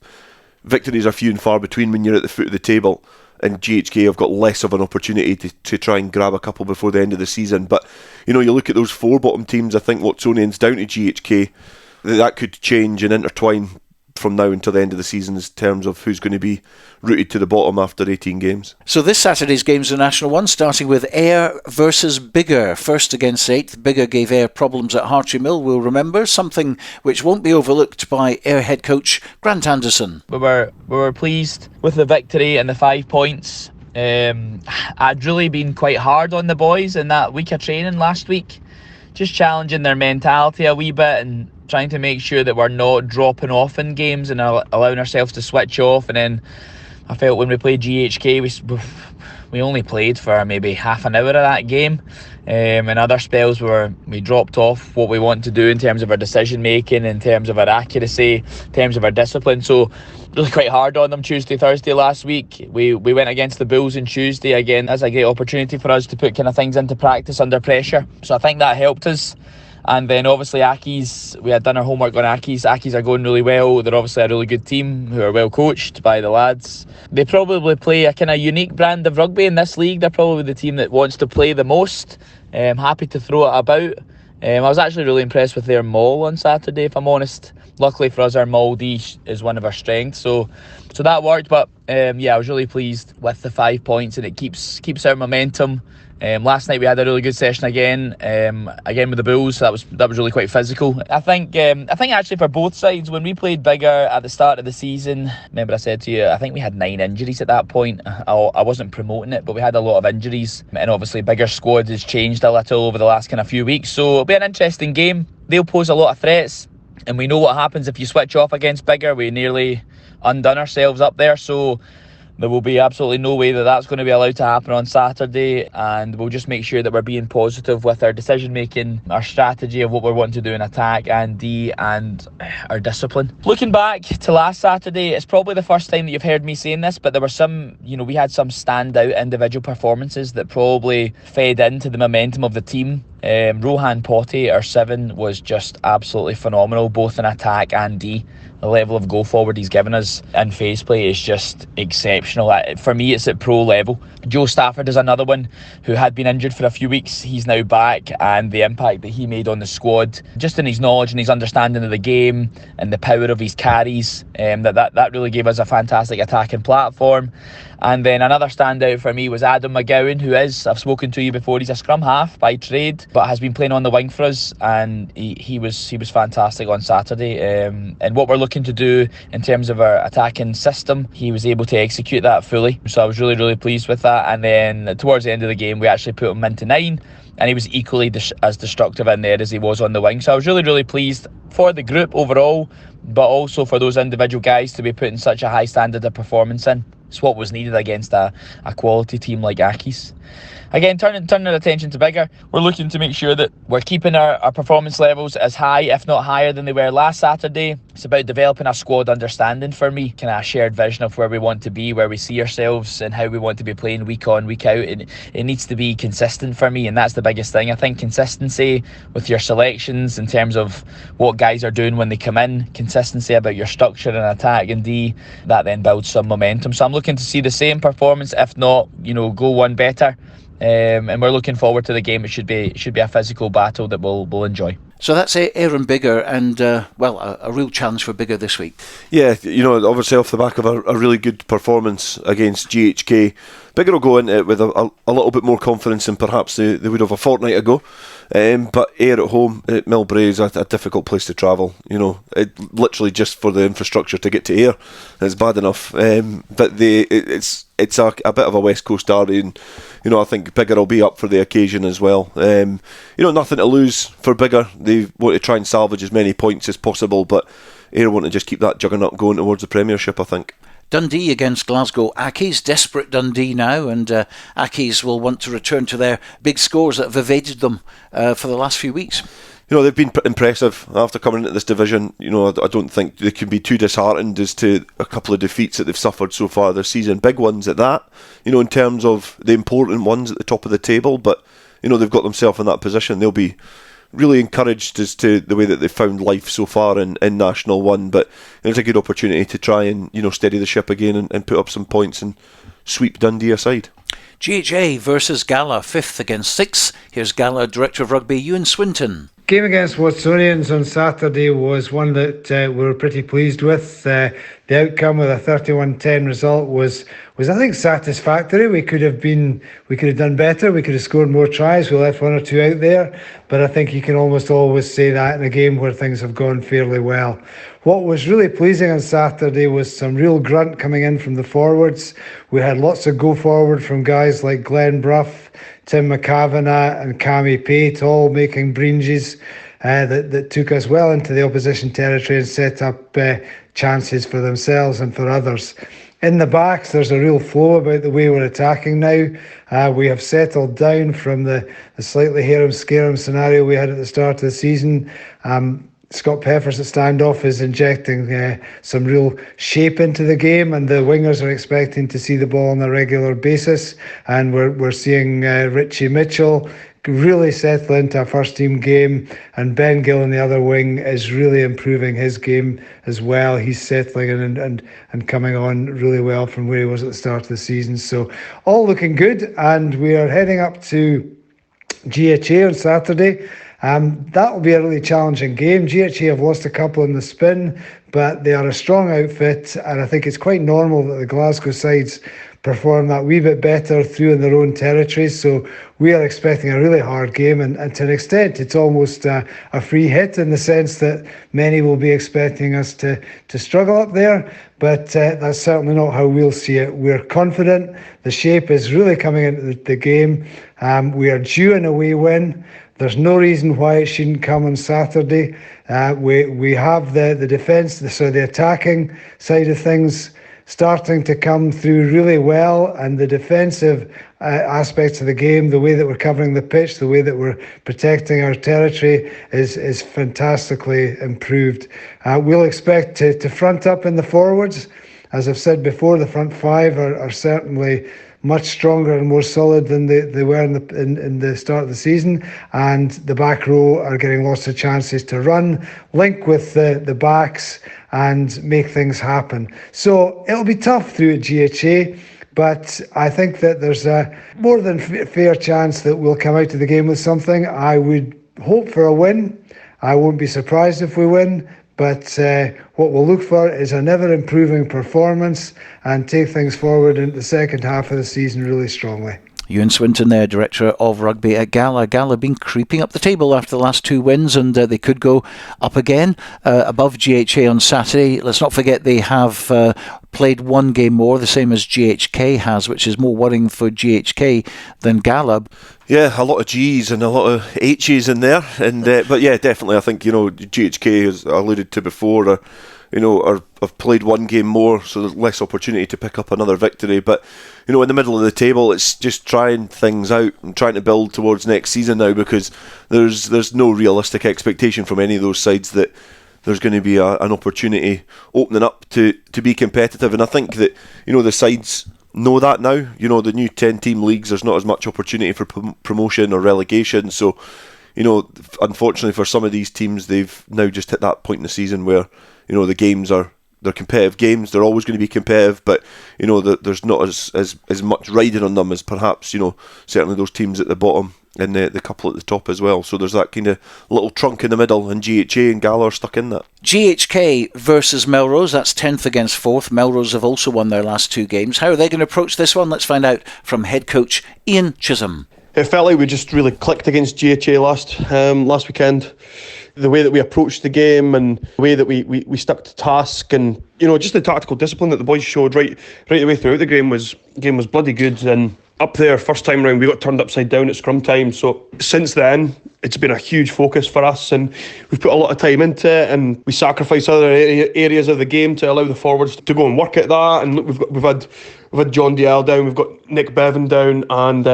victories are few and far between when you're at the foot of the table, and GHK have got less of an opportunity to try and grab a couple before the end of the season. But you know, you look at those 4 bottom teams, I think Watsonians down to GHK, that could change and intertwine from now until the end of the season in terms of who's going to be rooted to the bottom after 18 games. So this Saturday's games are National 1, starting with Ayr versus Biggar. First against 8th, Biggar gave Ayr problems at Hartree Mill, we'll remember, something which won't be overlooked by Ayr head coach Grant Anderson. We were pleased with the victory and the 5 points. I'd really been quite hard on the boys in that week of training last week, just challenging their mentality a wee bit and trying to make sure that we're not dropping off in games and allowing ourselves to switch off. And then I felt when we played GHK, we only played for maybe half an hour of that game. And other spells we dropped off what we want to do in terms of our decision making, in terms of our accuracy, in terms of our discipline. So really quite hard on them Tuesday, Thursday last week. We went against the Bulls on Tuesday again as a great opportunity for us to put kind of things into practice under pressure. So I think that helped us. And then obviously Accies, we had done our homework on Accies. Accies are going really well. They're obviously a really good team who are well coached by the lads. They probably play a kind of unique brand of rugby in this league. They're probably the team that wants to play the most. Happy to throw it about. I was actually really impressed with their maul on Saturday, if I'm honest. Luckily for us, our maul D is one of our strengths, so that worked. But I was really pleased with the 5 points, and it keeps our momentum. Last night we had a really good session again with the Bulls. So that was really quite physical. I think actually for both sides, when we played Biggar at the start of the season, remember I said to you, I think we had 9 injuries at that point. I wasn't promoting it, but we had a lot of injuries, and obviously Biggar's squad has changed a little over the last kind of few weeks. So it'll be an interesting game. They'll pose a lot of threats, and we know what happens if you switch off against Biggar. We nearly undone ourselves up there. So there will be absolutely no way that that's going to be allowed to happen on Saturday, and we'll just make sure that we're being positive with our decision making, our strategy of what we're wanting to do in attack and D, and our discipline. Looking back to last Saturday, it's probably the first time that you've heard me saying this, but there were some, we had some standout individual performances that probably fed into the momentum of the team. Rohan Potty, our 7, was just absolutely phenomenal, both in attack and D. The level of go forward he's given us in phase play is just exceptional. For me, it's at pro level. Joe Stafford is another one who had been injured for a few weeks. He's now back, and the impact that he made on the squad, just in his knowledge and his understanding of the game and the power of his carries, that really gave us a fantastic attacking platform. And then another standout for me was Adam McGowan, who is, I've spoken to you before, he's a scrum half by trade, but has been playing on the wing for us, and he was fantastic on Saturday. And what we're looking to do in terms of our attacking system, he was able to execute that fully. So I was really, really pleased with that. And then towards the end of the game, we actually put him into 9, and he was equally as destructive in there as he was on the wing. So I was really, really pleased for the group overall, but also for those individual guys to be putting such a high standard of performance in. It's what was needed against a quality team like Accies. Again, turning our attention to Biggar, we're looking to make sure that we're keeping our performance levels as high, if not higher, than they were last Saturday. It's about developing a squad understanding for me, kind of a shared vision of where we want to be, where we see ourselves and how we want to be playing week on, week out. And it needs to be consistent for me, and that's the biggest thing. I think consistency with your selections in terms of what guys are doing when they come in, consistency about your structure and attack and D, that then builds some momentum. So I'm looking to see the same performance, if not, go one better. and we're looking forward to the game. It should be a physical battle that we'll enjoy. So that's Aaron Biggar, and a real challenge for Biggar this week. Yeah, obviously off the back of a really good performance against GHK, Biggar will go into it with a little bit more confidence than perhaps they would have a fortnight ago. But Ayr at home at Millbrae is a difficult place to travel. Literally just for the infrastructure to get to Ayr, it's bad enough. But it's a bit of a West Coast derby, and I think Biggar will be up for the occasion as well. Nothing to lose for Biggar. They want to try and salvage as many points as possible, but Ayr want to just keep that juggernaut going towards the Premiership, I think. Dundee against Glasgow Accies, desperate Dundee now, and Accies will want to return to their big scores that have evaded them for the last few weeks. They've been impressive after coming into this division. I don't think they can be too disheartened as to a couple of defeats that they've suffered so far this season. Big ones at that, in terms of the important ones at the top of the table, but they've got themselves in that position. They'll be really encouraged as to the way that they've found life so far in National 1, but it's a good opportunity to try and steady the ship again and put up some points and sweep Dundee aside. GHA versus Gala, 5th against 6th. Here's Gala Director of Rugby, Ewan Swinton. Game against Watsonians on Saturday was one that we were pretty pleased with. The outcome with a 31-10 result was I think satisfactory. We could have done better. We could have scored more tries. We left one or two out there, but I think you can almost always say that in a game where things have gone fairly well. What was really pleasing on Saturday was some real grunt coming in from the forwards. We had lots of go forward from guys like Glen Bruff, Tim McCavanagh and Cammy Pate, all making breaches that took us well into the opposition territory and set up chances for themselves and for others. In the backs, there's a real flow about the way we're attacking now. We have settled down from the slightly harem-scarum scenario we had at the start of the season. Scott Peffer's at standoff is injecting some real shape into the game, and the wingers are expecting to see the ball on a regular basis. And we're seeing Richie Mitchell really settle into a first-team game, and Ben Gill in the other wing is really improving his game as well. He's settling in and coming on really well from where he was at the start of the season. So all looking good, and we are heading up to GHA on Saturday. That will be a really challenging game. GHA have lost a couple in the spin, but they are a strong outfit, and I think it's quite normal that the Glasgow sides perform that wee bit better through in their own territories. So we are expecting a really hard game, and to an extent it's almost a free hit in the sense that many will be expecting us to struggle up there, but that's certainly not how we'll see it. We're confident. The shape is really coming into the game. We are due an away win. There's no reason why it shouldn't come on Saturday. We have the defence, so the attacking side of things starting to come through really well, and the defensive aspects of the game, the way that we're covering the pitch, the way that we're protecting our territory is fantastically improved. We'll expect to front up in the forwards. As I've said before, the front five are certainly much stronger and more solid than they were in the start of the season, and the back row are getting lots of chances to run, link with the backs and make things happen. So it'll be tough through at GHA, but I think that there's a more than fair chance that we'll come out of the game with something. I would hope for a win. I won't be surprised if we win, but what we'll look for is an ever-improving performance and take things forward in the second half of the season really strongly. Ewan Swinton there, Director of Rugby at Gala. Gala been creeping up the table after the last two wins, and they could go up again above GHA on Saturday. Let's not forget they have played one game more, the same as GHK has, which is more worrying for GHK than Gala. Yeah, a lot of G's and a lot of H's in there, and but yeah, definitely I think GHK, as I alluded to before, have played one game more, so there's less opportunity to pick up another victory. But in the middle of the table, it's just trying things out and trying to build towards next season now, because there's no realistic expectation from any of those sides that there's going to be an opportunity opening up to be competitive. And I think that the sides know that now. The new 10-team leagues, there's not as much opportunity for promotion or relegation. So unfortunately for some of these teams, they've now just hit that point in the season where the games are they're competitive games. They're always going to be competitive, but there's not as much riding on them as perhaps certainly those teams at the bottom and the couple at the top as well. So there's that kind of little trunk in the middle, and GHA and Gala are stuck in that. GHK versus Melrose, that's 10th against 4th. Melrose have also won their last 2 games. How are they going to approach this one? Let's find out from head coach Ian Chisholm. It felt like we just really clicked against GHA last weekend. The way that we approached the game and the way that we stuck to task, and just the tactical discipline that the boys showed right the way throughout the game was bloody good. And up there, first time round, we got turned upside down at scrum time. So since then, it's been a huge focus for us, and we've put a lot of time into it, and we sacrifice other areas of the game to allow the forwards to go and work at that. And look, we've had John Dale down, we've got Nick Bevan down, and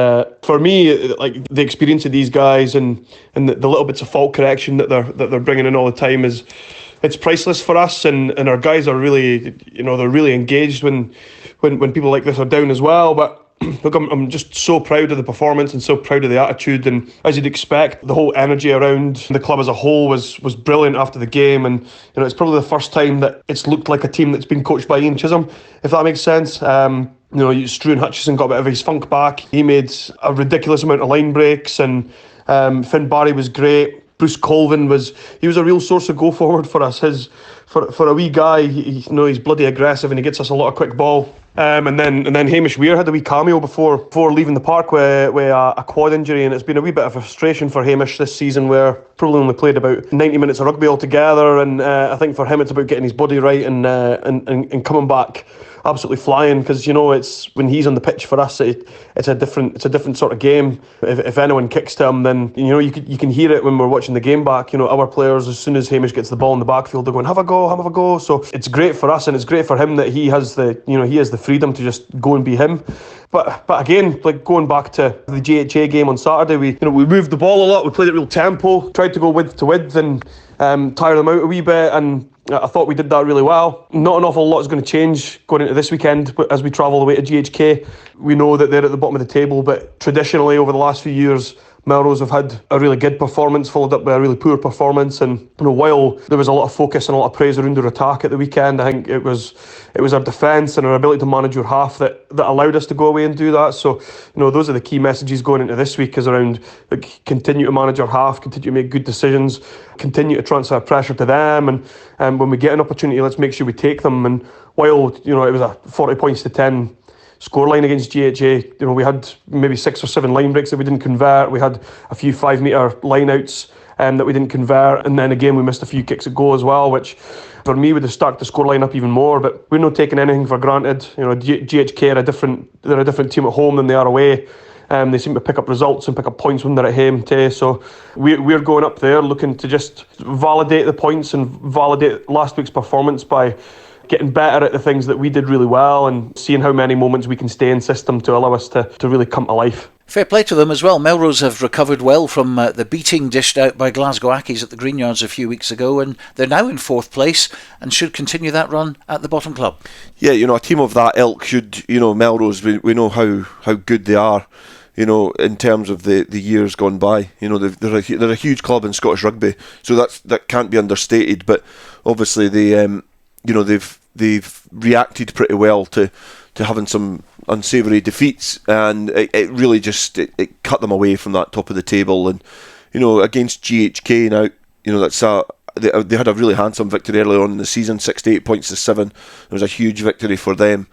for me, like the experience of these guys and the little bits of fault correction that they're bringing in all the time it's priceless for us, and our guys are really they're really engaged when people like this are down as well. But look, I'm just so proud of the performance and so proud of the attitude, and as you'd expect, the whole energy around the club as a whole was brilliant after the game. And it's probably the first time that it's looked like a team that's been coached by Ian Chisholm, if that makes sense. Struan Hutchison got a bit of his funk back. He made a ridiculous amount of line breaks, and Finn Barry was great. Bruce Colvin was a real source of go forward for us. For a wee guy, he's bloody aggressive and he gets us a lot of quick ball. And then Hamish Weir had a wee cameo before leaving the park with a quad injury, and it's been a wee bit of frustration for Hamish this season, where probably only played about 90 minutes of rugby altogether. And I think for him it's about getting his body right and coming back absolutely flying, because it's when he's on the pitch for us, it's a different sort of game. If anyone kicks to him, then you can hear it when we're watching the game back. Our players, as soon as Hamish gets the ball in the backfield, they're going, have a go. So it's great for us, and it's great for him that he has the freedom to just go and be him. But again, like going back to the GHA game on Saturday, we moved the ball a lot. We played at real tempo, tried to go width to width and tire them out a wee bit, and I thought we did that really well. Not an awful lot is going to change going into this weekend, but as we travel away to GHK, we know that they're at the bottom of the table, but traditionally over the last few years, Melrose have had a really good performance followed up by a really poor performance, and while there was a lot of focus and a lot of praise around our attack at the weekend, I think it was our defence and our ability to manage our half that allowed us to go away and do that. So those are the key messages going into this week, is around continue to manage our half, continue to make good decisions, continue to transfer pressure to them, and when we get an opportunity, let's make sure we take them. And while it was a 40 points to 10 scoreline against GHA, we had maybe 6 or 7 line breaks that we didn't convert. We had a few 5-metre line outs that we didn't convert, and then again we missed a few kicks at goal as well, which for me would have stacked the scoreline up even more. But we're not taking anything for granted. GHK they're a different team at home than they are away. They seem to pick up results and pick up points when they're at home too. So we're going up there looking to just validate the points and validate last week's performance by getting better at the things that we did really well and seeing how many moments we can stay in system to allow us to really come to life. Fair play to them as well. Melrose have recovered well from the beating dished out by Glasgow Accies at the Greenyards a few weeks ago, and they're now in 4th place and should continue that run at the bottom club. Yeah, a team of that ilk should, Melrose, we know how good they are, in terms of the years gone by. They're a huge club in Scottish rugby, so that can't be understated. But obviously they've reacted pretty well to having some unsavoury defeats, and it really just it cut them away from that top of the table. And against GHK now, they had a really handsome victory early on in the season, 68 points to 7. It was a huge victory for them.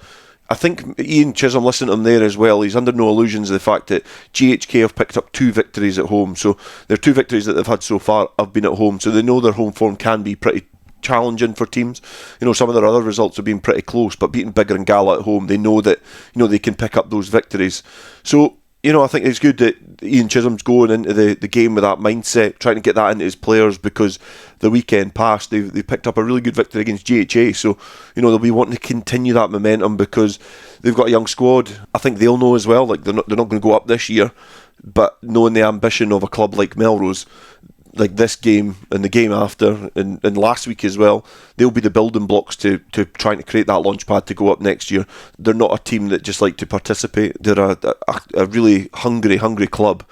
I think Ian Chisholm, listening to him there as well, he's under no illusions of the fact that GHK have picked up 2 victories at home. So their 2 victories that they've had so far have been at home, so they know their home form can be pretty challenging for teams. Some of their other results have been pretty close, but beating Biggar and Gala at home, they know that they can pick up those victories. So I think it's good that Ian Chisholm's going into the game with that mindset, trying to get that into his players, because the weekend past they picked up a really good victory against GHA, so they'll be wanting to continue that momentum because they've got a young squad. I think they'll know as well, like they're not going to go up this year, but knowing the ambition of a club like Melrose, like this game and the game after and last week as well, they'll be the building blocks to trying to create that launch pad to go up next year. They're not a team that just like to participate. They're a really hungry club.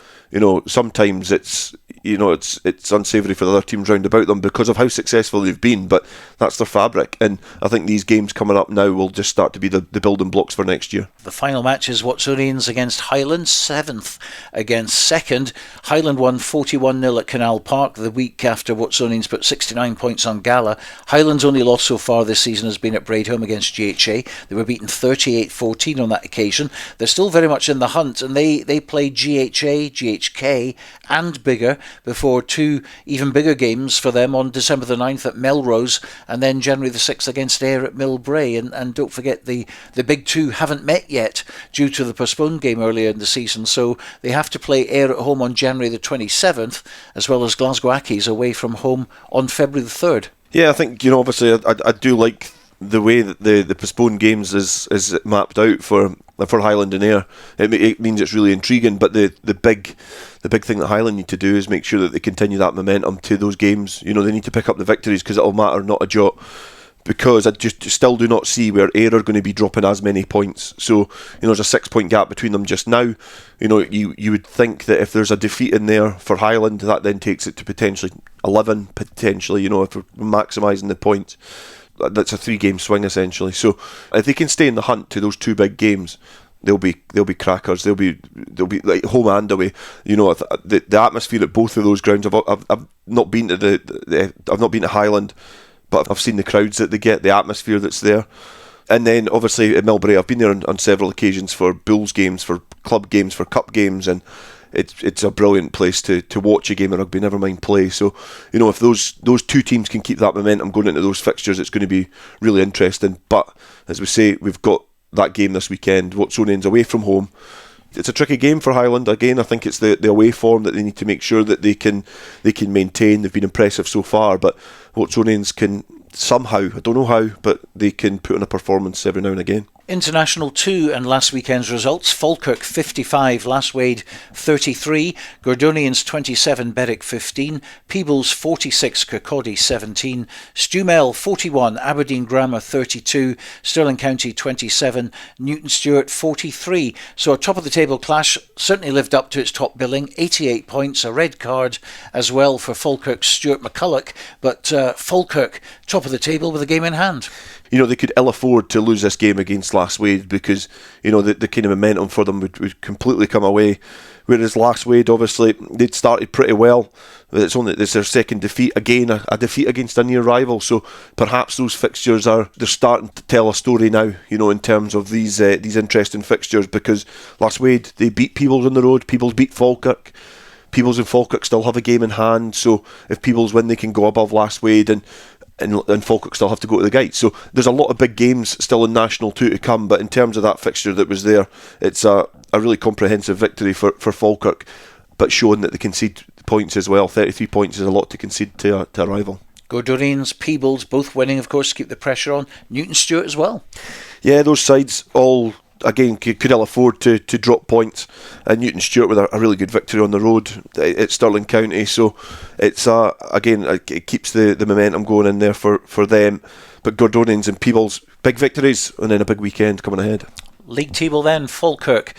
Sometimes it's it's unsavoury for the other teams round about them because of how successful they've been, but that's their fabric, and I think these games coming up now will just start to be the building blocks for next year. The final match is Watsonians against Highland, 7th against 2nd. Highland won 41-0 at Canal Park the week after Watsonians put 69 points on Gala. Highland's only loss so far this season has been at Braidholme against GHA. They were beaten 38-14 on that occasion. They're still very much in the hunt, and they played GHA, GHK and Biggar before two even bigger games for them on December the 9th at Melrose, and then January the 6th against Ayr at Millbrae. And don't forget, the big two haven't met yet due to the postponed game earlier in the season, so they have to play Ayr at home on January the 27th, as well as Glasgow Accies away from home on February the 3rd. Yeah, I think, obviously I do like the way that the postponed games is mapped out for Highland and Ayr. It means it's really intriguing, but the big thing that Highland need to do is make sure that they continue that momentum to those games. They need to pick up the victories, because it'll matter not a jot, because I just still do not see where Ayr are going to be dropping as many points. So there's a 6-point gap between them just now. You would think that if there's a defeat in there for Highland, that then takes it to potentially 11, potentially, if we're maximising the points. That's a 3-game swing essentially. So if they can stay in the hunt to those two big games, they'll be crackers. They'll be like home and away. The atmosphere at both of those grounds. I've not been to I've not been to Highland, but I've seen the crowds that they get, the atmosphere that's there. And then obviously at Millbrae, I've been there on several occasions for Bulls games, for club games, for cup games, and it's a brilliant place to watch a game of rugby, never mind play. So, if those two teams can keep that momentum going into those fixtures, it's going to be really interesting. But as we say, we've got that game this weekend, Watsonians away from home. It's a tricky game for Highland. Again, I think it's the away form that they need to make sure that they can maintain. They've been impressive so far, but Watsonians can somehow, I don't know how, but they can put on a performance every now and again. International 2 and last weekend's results: Falkirk 55, Lasswade 33, Gordonians 27, Berwick 15, Peebles 46, Kirkcaldy 17, Stewmel 41, Aberdeen Grammar 32, Stirling County 27, Newton Stewart 43. So a top of the table clash certainly lived up to its top billing, 88 points, a red card as well for Falkirk's Stuart McCulloch, but Falkirk top of the table with a game in hand. They could ill afford to lose this game against Lasswade, because the kind of momentum for them would completely come away. Whereas Lasswade, obviously, they'd started pretty well. It's their second defeat, again a defeat against a near rival. So perhaps those fixtures they're starting to tell a story now. In terms of these interesting fixtures, because Lasswade, they beat Peebles on the road. Peebles beat Falkirk. Peebles and Falkirk still have a game in hand. So if Peebles win, they can go above Lasswade, and Falkirk still have to go to the Gate. So there's a lot of big games still in National 2 to come, but in terms of that fixture that was there, it's a really comprehensive victory for Falkirk, but showing that they concede points as well. 33 points is a lot to concede to a rival. Gordonians, Peebles, both winning, of course, to keep the pressure on. Newton Stewart as well. Yeah, those sides all, again, could ill afford to drop points, and Newton Stewart with a really good victory on the road at Stirling County. So it's again, it keeps the momentum going in there for them. But Gordonians and Peebles, big victories, and then a big weekend coming ahead. League table then, Falkirk.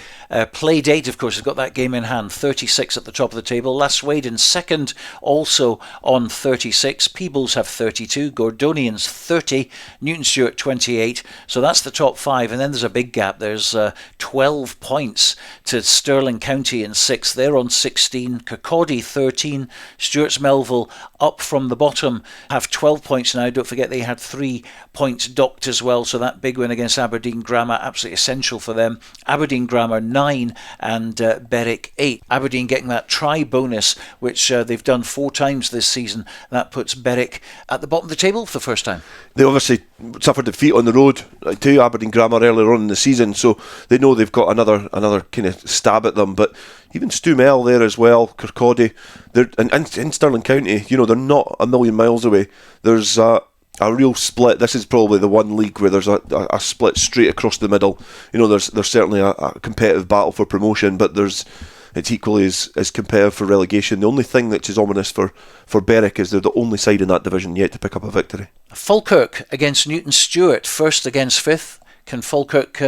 Play date, of course, has got that game in hand. 36 at the top of the table. Lasswade in second, also on 36. Peebles have 32. Gordonians 30. Newton Stewart 28. So that's the top five. And then there's a big gap. There's 12 points to Stirling County in sixth. They're on 16. Kirkcaldy 13. Stewart's Melville up from the bottom have 12 points now. Don't forget they had 3 points docked as well. So that big win against Aberdeen Grammar, absolutely essential for them. Aberdeen Grammar 9 and Berwick 8. Aberdeen getting that try bonus, which they've done 4 times this season. That puts Berwick at the bottom of the table for the first time. They obviously suffered defeat on the road to Aberdeen Grammar earlier on in the season, so they know they've got another kind of stab at them. But even Stewmel there as well, Kirkcaldy, and in Stirling County, they're not a million miles away. There's a real split. This is probably the one league where there's a split straight across the middle. There's certainly a competitive battle for promotion, but it's equally as competitive for relegation. The only thing which is ominous for Berwick is they're the only side in that division yet to pick up a victory. Falkirk against Newton Stewart, first against fifth. Can Falkirk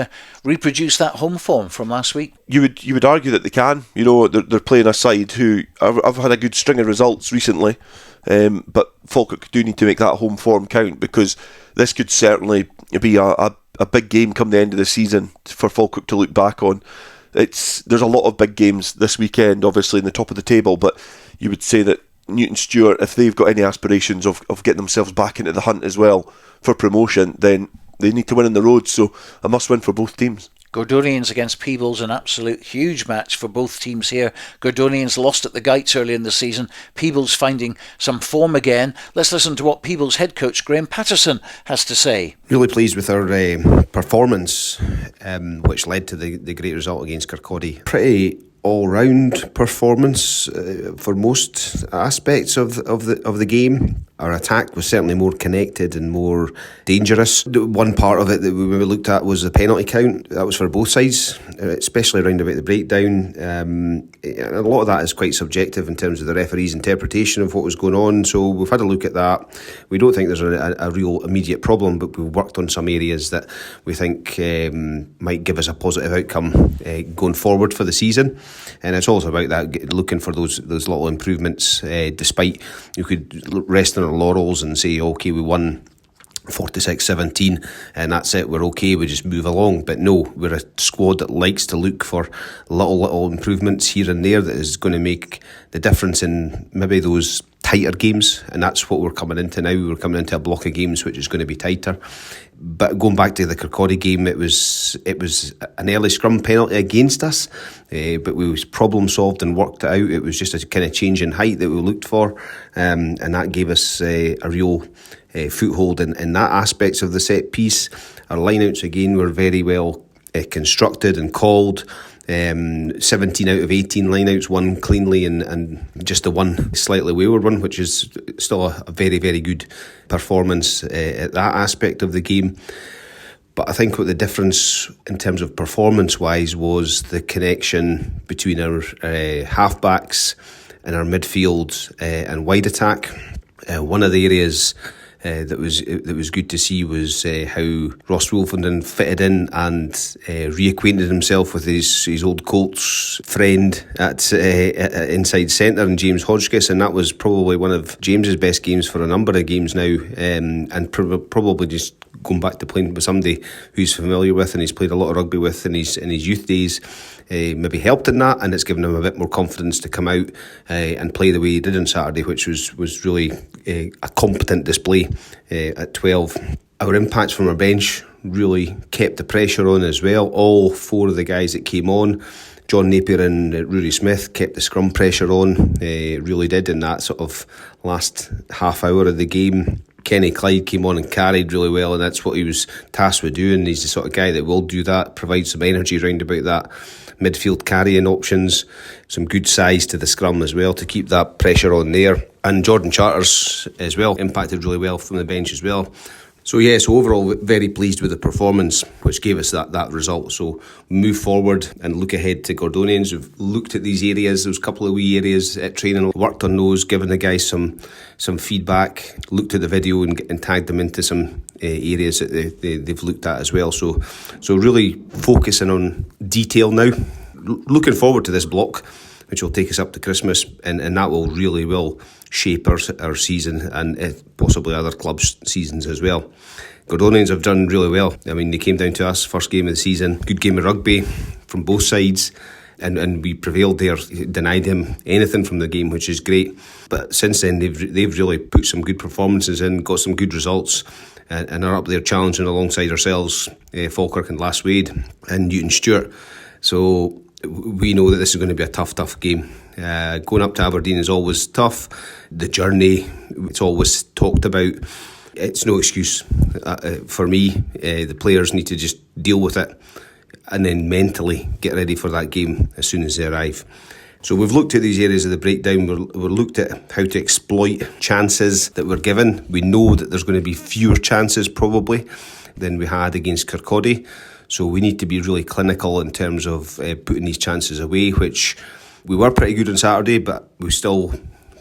reproduce that home form from last week? You would argue that they can. You know, they're playing a side who have had a good string of results recently, but Falkirk do need to make that home form count, because this could certainly be a big game come the end of the season for Falkirk to look back on. There's a lot of big games this weekend, obviously in the top of the table, but you would say that Newton Stewart, if they've got any aspirations of getting themselves back into the hunt as well for promotion, then they need to win on the road. So a must win for both teams. Gordonians against Peebles, an absolute huge match for both teams here. Gordonians lost at the Guides early in the season. Peebles finding some form again. Let's listen to what Peebles head coach Graham Patterson has to say. Really pleased with our performance, which led to the great result against Kirkcaldy. Pretty all-round performance for most aspects of the game. Our attack was certainly more connected and more dangerous. One part of it that we looked at was the penalty count. That was for both sides, especially around about the breakdown. A lot of that is quite subjective in terms of the referee's interpretation of what was going on. So we've had a look at that. We don't think there's a real immediate problem, but we've worked on some areas that we think might give us a positive outcome going forward for the season. And it's also about that, looking for those little improvements, despite you could rest on our laurels and say, okay, we won 46-17 and that's it, we're okay, we just move along. But no, we're a squad that likes to look for little improvements here and there that is going to make the difference in maybe those tighter games, and that's what we're coming into now. We're coming into a block of games which is going to be tighter. But going back to the Kirkcaldy game, it was an early scrum penalty against us, but we was problem solved and worked it out. It was just a kind of change in height that we looked for, and that gave us a real foothold in that aspects of the set piece. Our lineouts again were very well constructed and called. 17 out of 18 lineouts, one cleanly and just the one slightly wayward one, which is still a very, very good performance at that aspect of the game. But I think what the difference in terms of performance-wise was the connection between our halfbacks and our midfield and wide attack. One of the areas that was good to see was how Ross Wolfenden fitted in and reacquainted himself with his old Colts friend at inside centre and James Hodgkiss, and that was probably one of James's best games for a number of games now, and probably just going back to playing with somebody who's familiar with and he's played a lot of rugby with in his youth days. Maybe helped in that, and it's given him a bit more confidence to come out and play the way he did on Saturday, which was really a competent display at 12. Our impacts from our bench really kept the pressure on as well. All four of the guys that came on, John Napier and Rory Smith, kept the scrum pressure on, really did in that sort of last half hour of the game. Kenny Clyde came on and carried really well, and that's what he was tasked with doing. He's the sort of guy that will do that, provide some energy round about that midfield carrying options, some good size to the scrum as well to keep that pressure on there. And Jordan Charters as well impacted really well from the bench as well. So overall very pleased with the performance, which gave us that result. So we move forward and look ahead to Gordonians. We've looked at these areas. There was a couple of wee areas at training, worked on those, given the guys some feedback, looked at the video and tagged them into some areas that they've looked at as well. So really focusing on detail now. Looking forward to this block, which will take us up to Christmas, and that will shape our season and possibly other clubs' seasons as well. Gordonians have done really well. I mean, they came down to us, first game of the season, good game of rugby from both sides, and we prevailed there, denied him anything from the game, which is great. But since then, they've really put some good performances in, got some good results, and are up there challenging alongside ourselves, Falkirk and Lasswade and Newton Stewart. So we know that this is going to be a tough game. Going up to Aberdeen is always tough. The journey, it's always talked about. It's no excuse for me. The players need to just deal with it and then mentally get ready for that game as soon as they arrive. So we've looked at these areas of the breakdown. We've looked at how to exploit chances that we're given. We know that there's going to be fewer chances probably than we had against Kirkcaldy. So we need to be really clinical in terms of putting these chances away, which we were pretty good on Saturday, but we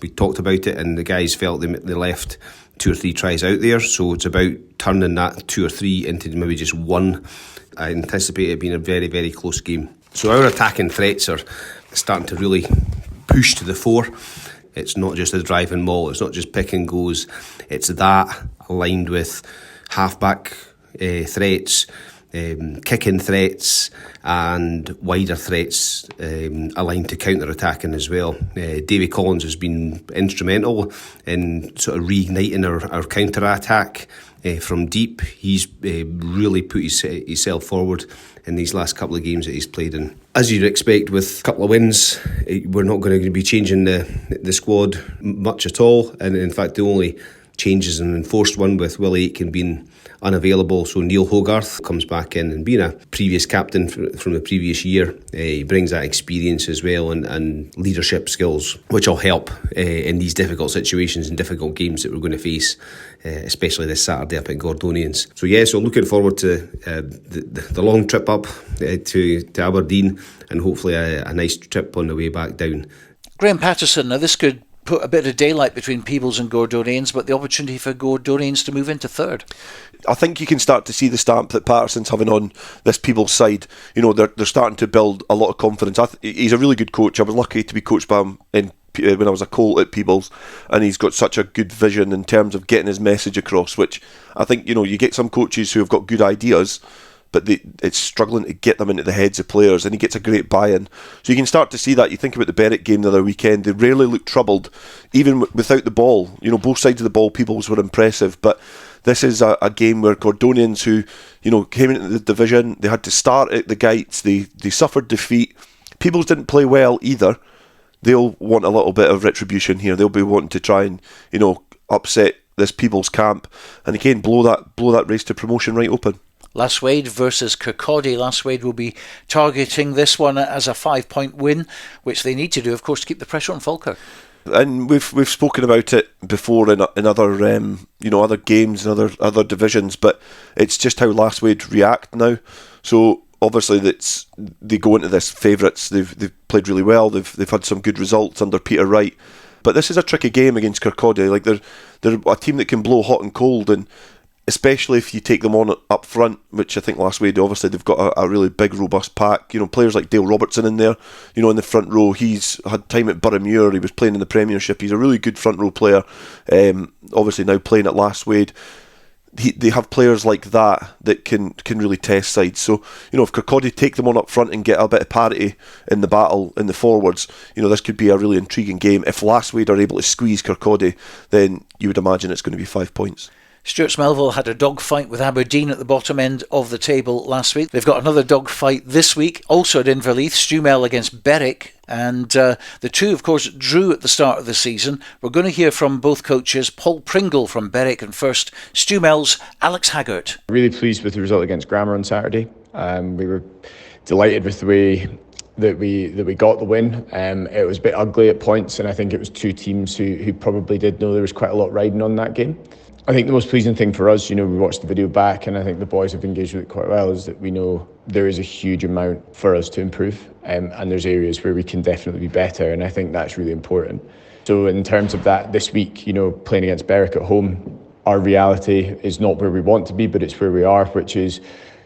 talked about it and the guys felt they left 2 or 3 tries out there, so it's about turning that 2 or 3 into maybe just 1. I anticipate it being a very, very close game. So our attacking threats are starting to really push to the fore. It's not just a drive and maul, it's not just pick and goes, it's that aligned with half-back threats, kicking threats and wider threats aligned to counter-attacking as well. Davy Collins has been instrumental in sort of reigniting our counter-attack from deep. He's really put himself forward in these last couple of games that he's played in. As you'd expect with a couple of wins, we're not going to be changing the squad much at all, and in fact the only change is an enforced one with Willie Aitken being unavailable, so Neil Hogarth comes back in, and being a previous captain from the previous year, he brings that experience as well and leadership skills, which will help in these difficult situations and difficult games that we're going to face, especially this Saturday up at Gordonians. So looking forward to the long trip up to Aberdeen, and hopefully a nice trip on the way back down. Graham Patterson, now this could put a bit of daylight between Peebles and Gordonians, but the opportunity for Gordonians to move into third. I think you can start to see the stamp that Patterson's having on this Peebles side. You know, they're starting to build a lot of confidence. He's a really good coach. I was lucky to be coached by him when I was a Colt at Peebles, and he's got such a good vision in terms of getting his message across, which I think, you know, you get some coaches who have got good ideas, but it's struggling to get them into the heads of players, and he gets a great buy-in. So you can start to see that. You think about the Berwick game the other weekend, they rarely looked troubled, even without the ball. You know, both sides of the ball, Peebles were impressive, but this is a game where Gordonians, who, you know, came into the division, they had to start at the gates, they suffered defeat. Peebles didn't play well either. They'll want a little bit of retribution here. They'll be wanting to try and, you know, upset this Peebles camp, and again blow that race to promotion right open. Lasswade versus Kirkcaldy. Lasswade will be targeting this one as a 5-point win, which they need to do, of course, to keep the pressure on Falkirk. And we've spoken about it before in other other games and other divisions, but it's just how Lasswade react now. So obviously they go into this favourites. They've played really well. They've had some good results under Peter Wright, but this is a tricky game against Kirkcaldy. Like they're a team that can blow hot and cold, and especially if you take them on up front, which I think Lasswade, obviously they've got a really big, robust pack. You know, players like Dale Robertson in there, you know, in the front row. He's had time at Boroughmuir. He was playing in the Premiership. He's a really good front row player. Obviously now playing at Lasswade. They have players like that can really test sides. So, you know, if Kirkcaldy take them on up front and get a bit of parity in the battle in the forwards, you know, this could be a really intriguing game. If Lasswade are able to squeeze Kirkcaldy, then you would imagine it's going to be 5 points. Stuart Melville had a dogfight with Aberdeen at the bottom end of the table last week. They've got another dogfight this week, also at Inverleith, Stumel against Berwick. And the two, of course, drew at the start of the season. We're going to hear from both coaches, Paul Pringle from Berwick, and first, Stumel's Alex Haggart. Really pleased with the result against Grammar on Saturday. We were delighted with the way that we got the win. It was a bit ugly at points, and I think it was two teams who probably did know there was quite a lot riding on that game. I think the most pleasing thing for us, you know, we watched the video back, and I think the boys have engaged with it quite well, is that we know there is a huge amount for us to improve, and there's areas where we can definitely be better, and I think that's really important. So in terms of that, this week, you know, playing against Berwick at home, our reality is not where we want to be, but it's where we are, which is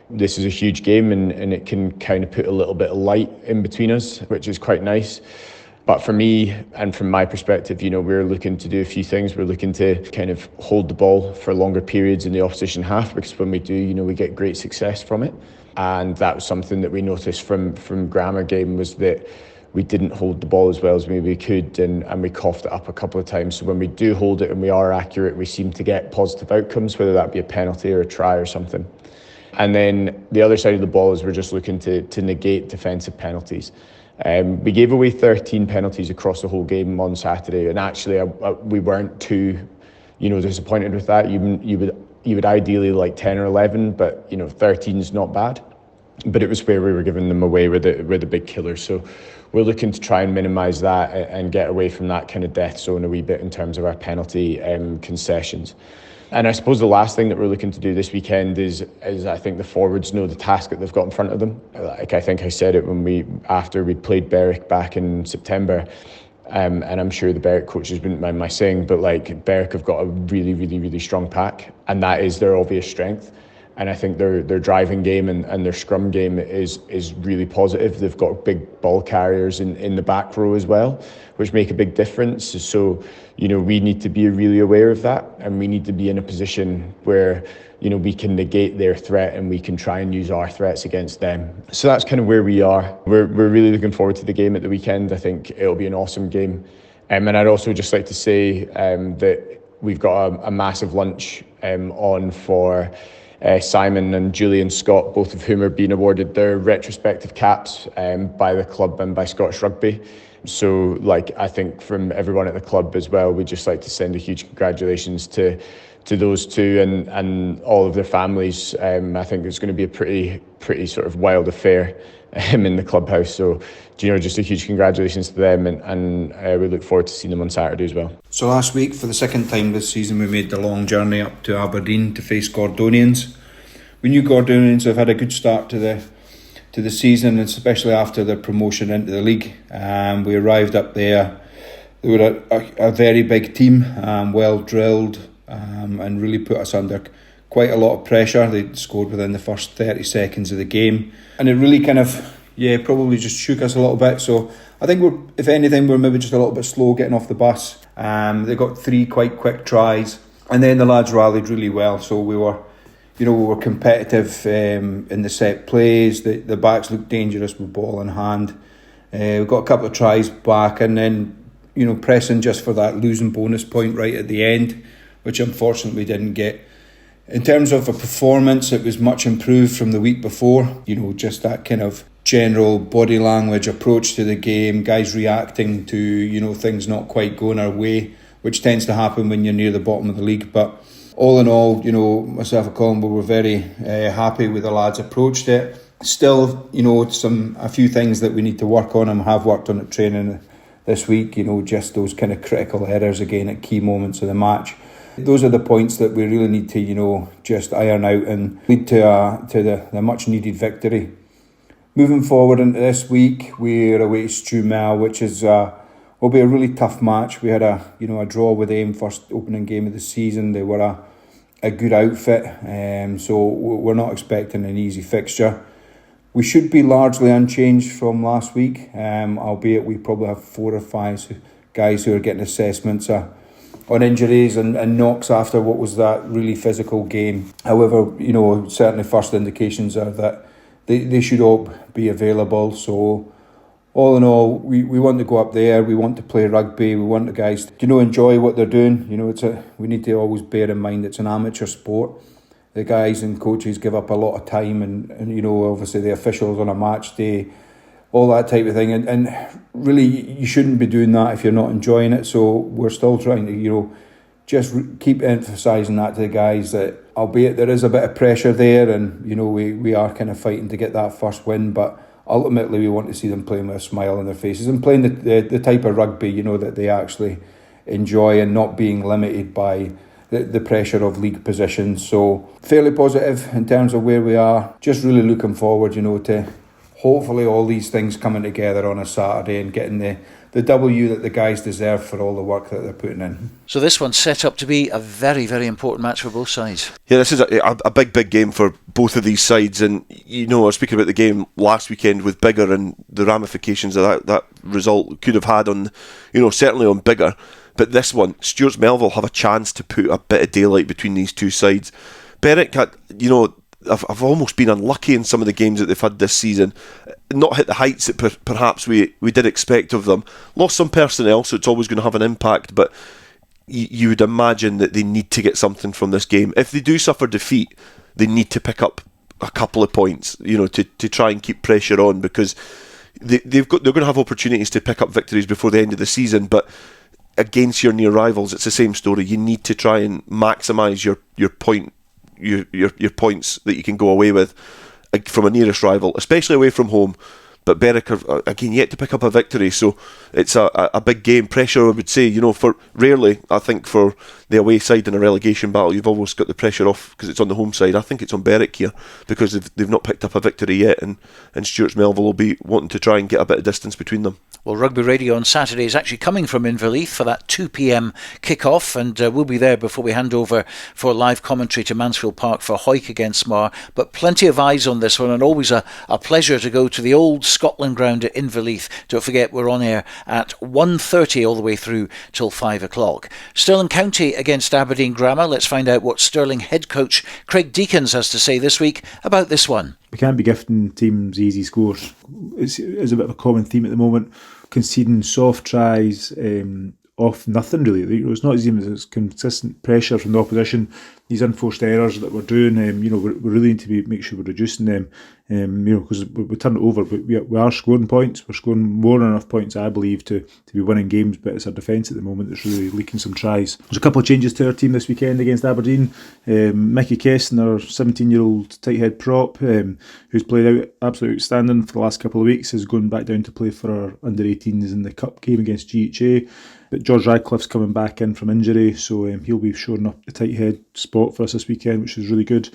this is a huge game, and it can kind of put a little bit of light in between us, which is quite nice. But for me, and from my perspective, you know, we're looking to do a few things. We're looking to kind of hold the ball for longer periods in the opposition half, because when we do, you know, we get great success from it. And that was something that we noticed from Grammar game, was that we didn't hold the ball as well as maybe we could, and we coughed it up a couple of times. So when we do hold it and we are accurate, we seem to get positive outcomes, whether that be a penalty or a try or something. And then the other side of the ball is we're just looking to negate defensive penalties. We gave away 13 penalties across the whole game on Saturday, and actually we weren't too, you know, disappointed with that. You would ideally like 10 or 11, but you know, 13 is not bad. But it was where we were giving them away with the big killers. So we're looking to try and minimise that and get away from that kind of death zone a wee bit in terms of our penalty concessions. And I suppose the last thing that we're looking to do this weekend is I think the forwards know the task that they've got in front of them. Like I think I said it after we played Berwick back in September. And I'm sure the Berwick coaches wouldn't mind my saying, but like Berwick have got a really, really, really strong pack, and that is their obvious strength. And I think their driving game and their scrum game is really positive. They've got big ball carriers in the back row as well, which make a big difference. So, we need to be really aware of that, and we need to be in a position where, we can negate their threat and we can try and use our threats against them. So that's kind of where we are. We're really looking forward to the game at the weekend. I think it'll be an awesome game. And I'd also just like to say that we've got a massive lunch on for Simon and Julian Scott, both of whom are being awarded their retrospective caps by the club and by Scottish Rugby. So, I think from everyone at the club as well, we'd just like to send a huge congratulations to those two and all of their families. I think it's going to be a pretty sort of wild affair in the clubhouse. So, just a huge congratulations to them, and we look forward to seeing them on Saturday as well. So last week, for the second time this season, we made the long journey up to Aberdeen to face Gordonians. We knew Gordonians have had a good start to the season, especially after their promotion into the league. We arrived up there. They were a very big team, well drilled, and really put us under quite a lot of pressure. They scored within the first 30 seconds of the game, and it really kind of probably just shook us a little bit. So I think if anything, we're maybe just a little bit slow getting off the bus. They got 3 quite quick tries, and then the lads rallied really well. So we were competitive in the set plays. The backs looked dangerous with ball in hand. We got a couple of tries back, and then pressing just for that losing bonus point right at the end, which unfortunately we didn't get. In terms of a performance, it was much improved from the week before. Just that kind of general body language approach to the game, guys reacting to things not quite going our way, which tends to happen when you're near the bottom of the league. But all in all, myself and Colin, we were very happy with the lads' approach to it. Still, a few things that we need to work on, and have worked on at training this week. Just those kind of critical errors again at key moments of the match. Those are the points that we really need to, just iron out and lead to the much needed victory. Moving forward into this week, we're away to Stroomel, which will be a really tough match. We had a draw with them first opening game of the season. They were a good outfit, so we're not expecting an easy fixture. We should be largely unchanged from last week, albeit we probably have 4 or 5 guys who are getting assessments on injuries and knocks after what was that really physical game. However, certainly first indications are that they should all be available. So all in all, we want to go up there. We want to play rugby. We want the guys to enjoy what they're doing. We need to always bear in mind it's an amateur sport. The guys and coaches give up a lot of time, and obviously the officials on a match day, all that type of thing, and really you shouldn't be doing that if you're not enjoying it. So we're still trying to just keep emphasising that to the guys, that albeit there is a bit of pressure there, and we are kind of fighting to get that first win, but ultimately we want to see them playing with a smile on their faces and playing the type of rugby that they actually enjoy, and not being limited by the pressure of league positions. So fairly positive in terms of where we are. Just really looking forward to hopefully all these things coming together on a Saturday and getting the W that the guys deserve for all the work that they're putting in. So this one's set up to be a very, very important match for both sides. Yeah, this is a big game for both of these sides, and I was speaking about the game last weekend with Biggar and the ramifications that result could have had on, certainly on Biggar. But this one, Stuart's Melville have a chance to put a bit of daylight between these two sides. Berwick had, I've almost been unlucky in some of the games that they've had this season. Not hit the heights that perhaps we did expect of them. Lost some personnel, so it's always going to have an impact, but you would imagine that they need to get something from this game. If they do suffer defeat, they need to pick up a couple of points, to try and keep pressure on, because they're going to have opportunities to pick up victories before the end of the season, but against your near rivals, it's the same story. You need to try and maximise your points that you can go away with from a nearest rival, especially away from home. but Berwick are again yet to pick up a victory, so it's a big game. Pressure, I would say, for rarely, I think for the away side in a relegation battle, you've always got the pressure off because it's on the home side. I think it's on Berwick here because they've not picked up a victory yet, and Stuart's Melville will be wanting to try and get a bit of distance between them. Well, Rugby Radio on Saturday is actually coming from Inverleith for that 2 p.m. kick-off, and we'll be there before we hand over for live commentary to Mansfield Park for Hawick against Marr. But plenty of eyes on this one, and always a pleasure to go to the old Scotland ground at Inverleith. Don't forget, we're on air at 1:30 all the way through till 5 o'clock. Stirling County against Aberdeen Grammar. Let's find out what Stirling head coach Craig Deakins has to say this week about this one. We can't be gifting teams easy scores. It's a bit of a common theme at the moment. Conceding soft tries off nothing really. It's not as even as consistent pressure from the opposition. These unforced errors that we're doing, we really need to make sure we're reducing them. Because we turn it over, but we are scoring points. We're scoring more than enough points, I believe, to be winning games. But it's our defence at the moment that's really leaking some tries. There's a couple of changes to our team this weekend against Aberdeen. Mickey Keston, our 17-year-old tight head prop, who's played out absolutely outstanding for the last couple of weeks, is going back down to play for our under-18s in the cup game against GHA. But George Radcliffe's coming back in from injury, so he'll be shoring up the tight head spot for us this weekend, which is really good.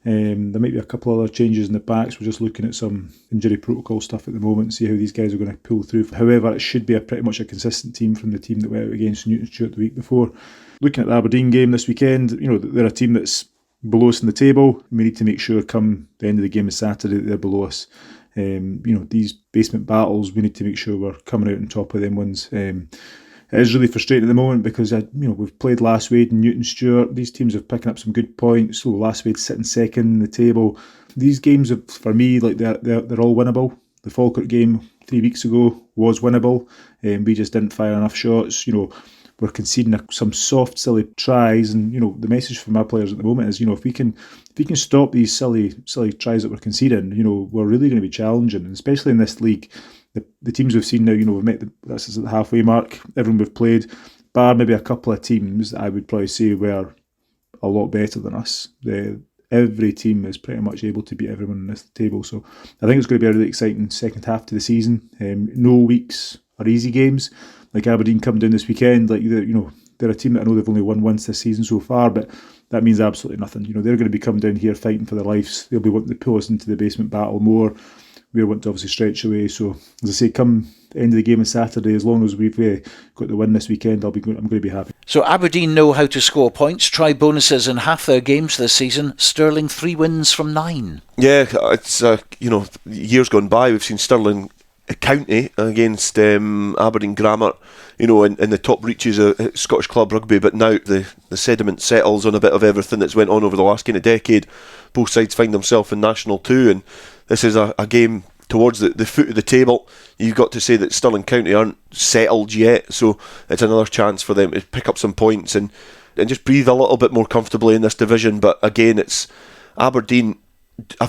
There might be a couple other changes in the backs. We're just looking at some injury protocol stuff at the moment and see how these guys are going to pull through. However, it should be pretty much a consistent team from the team that went out against Newton Stewart the week before. Looking at the Aberdeen game this weekend, they're a team that's below us in the table. We need to make sure come the end of the game on Saturday that they're below us. These basement battles, we need to make sure we're coming out on top of them ones. It is really frustrating at the moment because we've played Lasswade and Newton Stewart. These teams are picking up some good points. So Lasswade's sitting second in the table. These games have, for me, they're all winnable. The Falkirk game 3 weeks ago was winnable. We just didn't fire enough shots. We're conceding some soft, silly tries, and the message from our players at the moment is, if we can stop these silly tries that we're conceding, we're really going to be challenging, and especially in this league. The teams we've seen now, we've met this is at the halfway mark. Everyone we've played, bar maybe a couple of teams that I would probably say were a lot better than us. Every team is pretty much able to beat everyone on this table. So I think it's going to be a really exciting second half to the season. No weeks are easy games. Like Aberdeen come down this weekend, they're a team that I know they've only won once this season so far, but that means absolutely nothing. They're going to be coming down here fighting for their lives. They'll be wanting to pull us into the basement battle more. We're wanting to obviously stretch away. So, as I say, come the end of the game on Saturday, as long as we've got the win this weekend, I'm going to be happy. So Aberdeen know how to score points, try bonuses in half their games this season. Stirling 3 wins from 9. Yeah, it's years gone by, we've seen Stirling County against Aberdeen Grammar, in the top reaches of Scottish Club Rugby, but now the sediment settles on a bit of everything that's went on over the last kind of decade. Both sides find themselves in National 2, and this is a game towards the foot of the table. You've got to say that Stirling County aren't settled yet, so it's another chance for them to pick up some points and just breathe a little bit more comfortably in this division. But again, it's Aberdeen.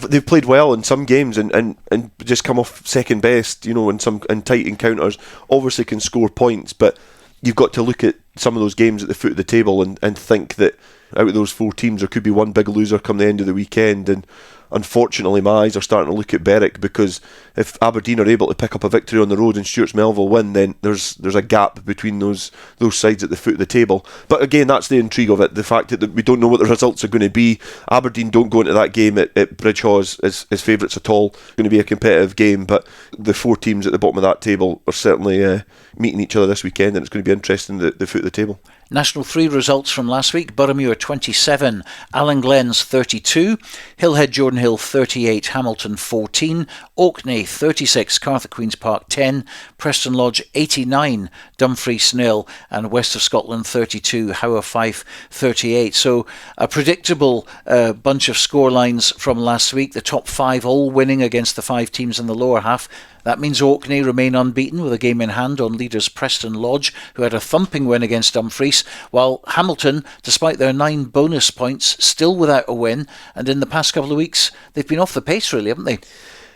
They've played well in some games and just come off second best, in tight encounters. Obviously can score points, but you've got to look at some of those games at the foot of the table and think that out of those 4 teams there could be one big loser come the end of the weekend. And unfortunately my eyes are starting to look at Berwick, because if Aberdeen are able to pick up a victory on the road and Stuart's Melville win, then there's a gap between those sides at the foot of the table. But again, that's the intrigue of it, the fact that we don't know what the results are going to be. Aberdeen don't go into that game at Bridgehaws as favourites at all. It's going to be a competitive game, but the 4 teams at the bottom of that table are certainly meeting each other this weekend, and it's going to be interesting, the foot of the table. National 3 results from last week. Boroughmuir 27, Allan Glens 32, Hillhead Jordan Hill 38, Hamilton 14, Orkney 36, Cartha Queen's Park 10, Preston Lodge 89, Dumfries 0, and West of Scotland 32, Howe Fife 38. So a predictable bunch of scorelines from last week. The top 5 all winning against the 5 teams in the lower half. That means Orkney remain unbeaten with a game in hand on leaders Preston Lodge, who had a thumping win against Dumfries, while Hamilton, despite their 9 bonus points, still without a win, and in the past couple of weeks they've been off the pace really, haven't they?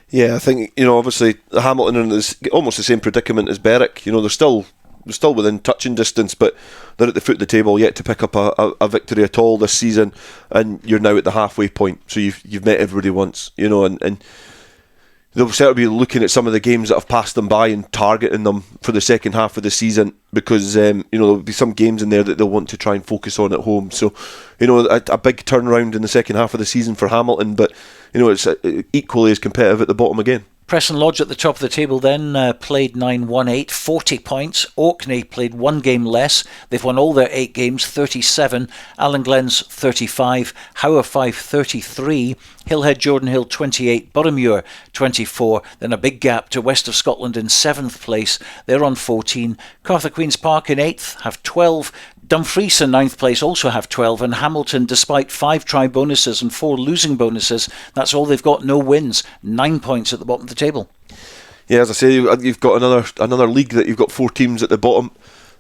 Yeah, I think, obviously Hamilton are in almost the same predicament as Berwick. They're still within touching distance, but they're at the foot of the table, yet to pick up a victory at all this season, and you're now at the halfway point, so you've met everybody once, and they'll certainly be looking at some of the games that have passed them by and targeting them for the second half of the season, because there'll be some games in there that they'll want to try and focus on at home. So a big turnaround in the second half of the season for Hamilton, but it's equally as competitive at the bottom again. Preston Lodge at the top of the table then played 9-1-8, 40 points. Orkney played one game less. They've won all their 8 games, 37. Allan Glen's 35. Howe Fife 33. Hillhead Jordan Hill 28. Boroughmuir 24. Then a big gap to West of Scotland in 7th place. They're on 14. Cartha Queen's Park in 8th have 12. Dumfries in 9th place also have 12, and Hamilton, despite 5 try bonuses and 4 losing bonuses, that's all they've got, no wins, 9 points at the bottom of the table. Yeah, as I say, you've got another league that you've got 4 teams at the bottom.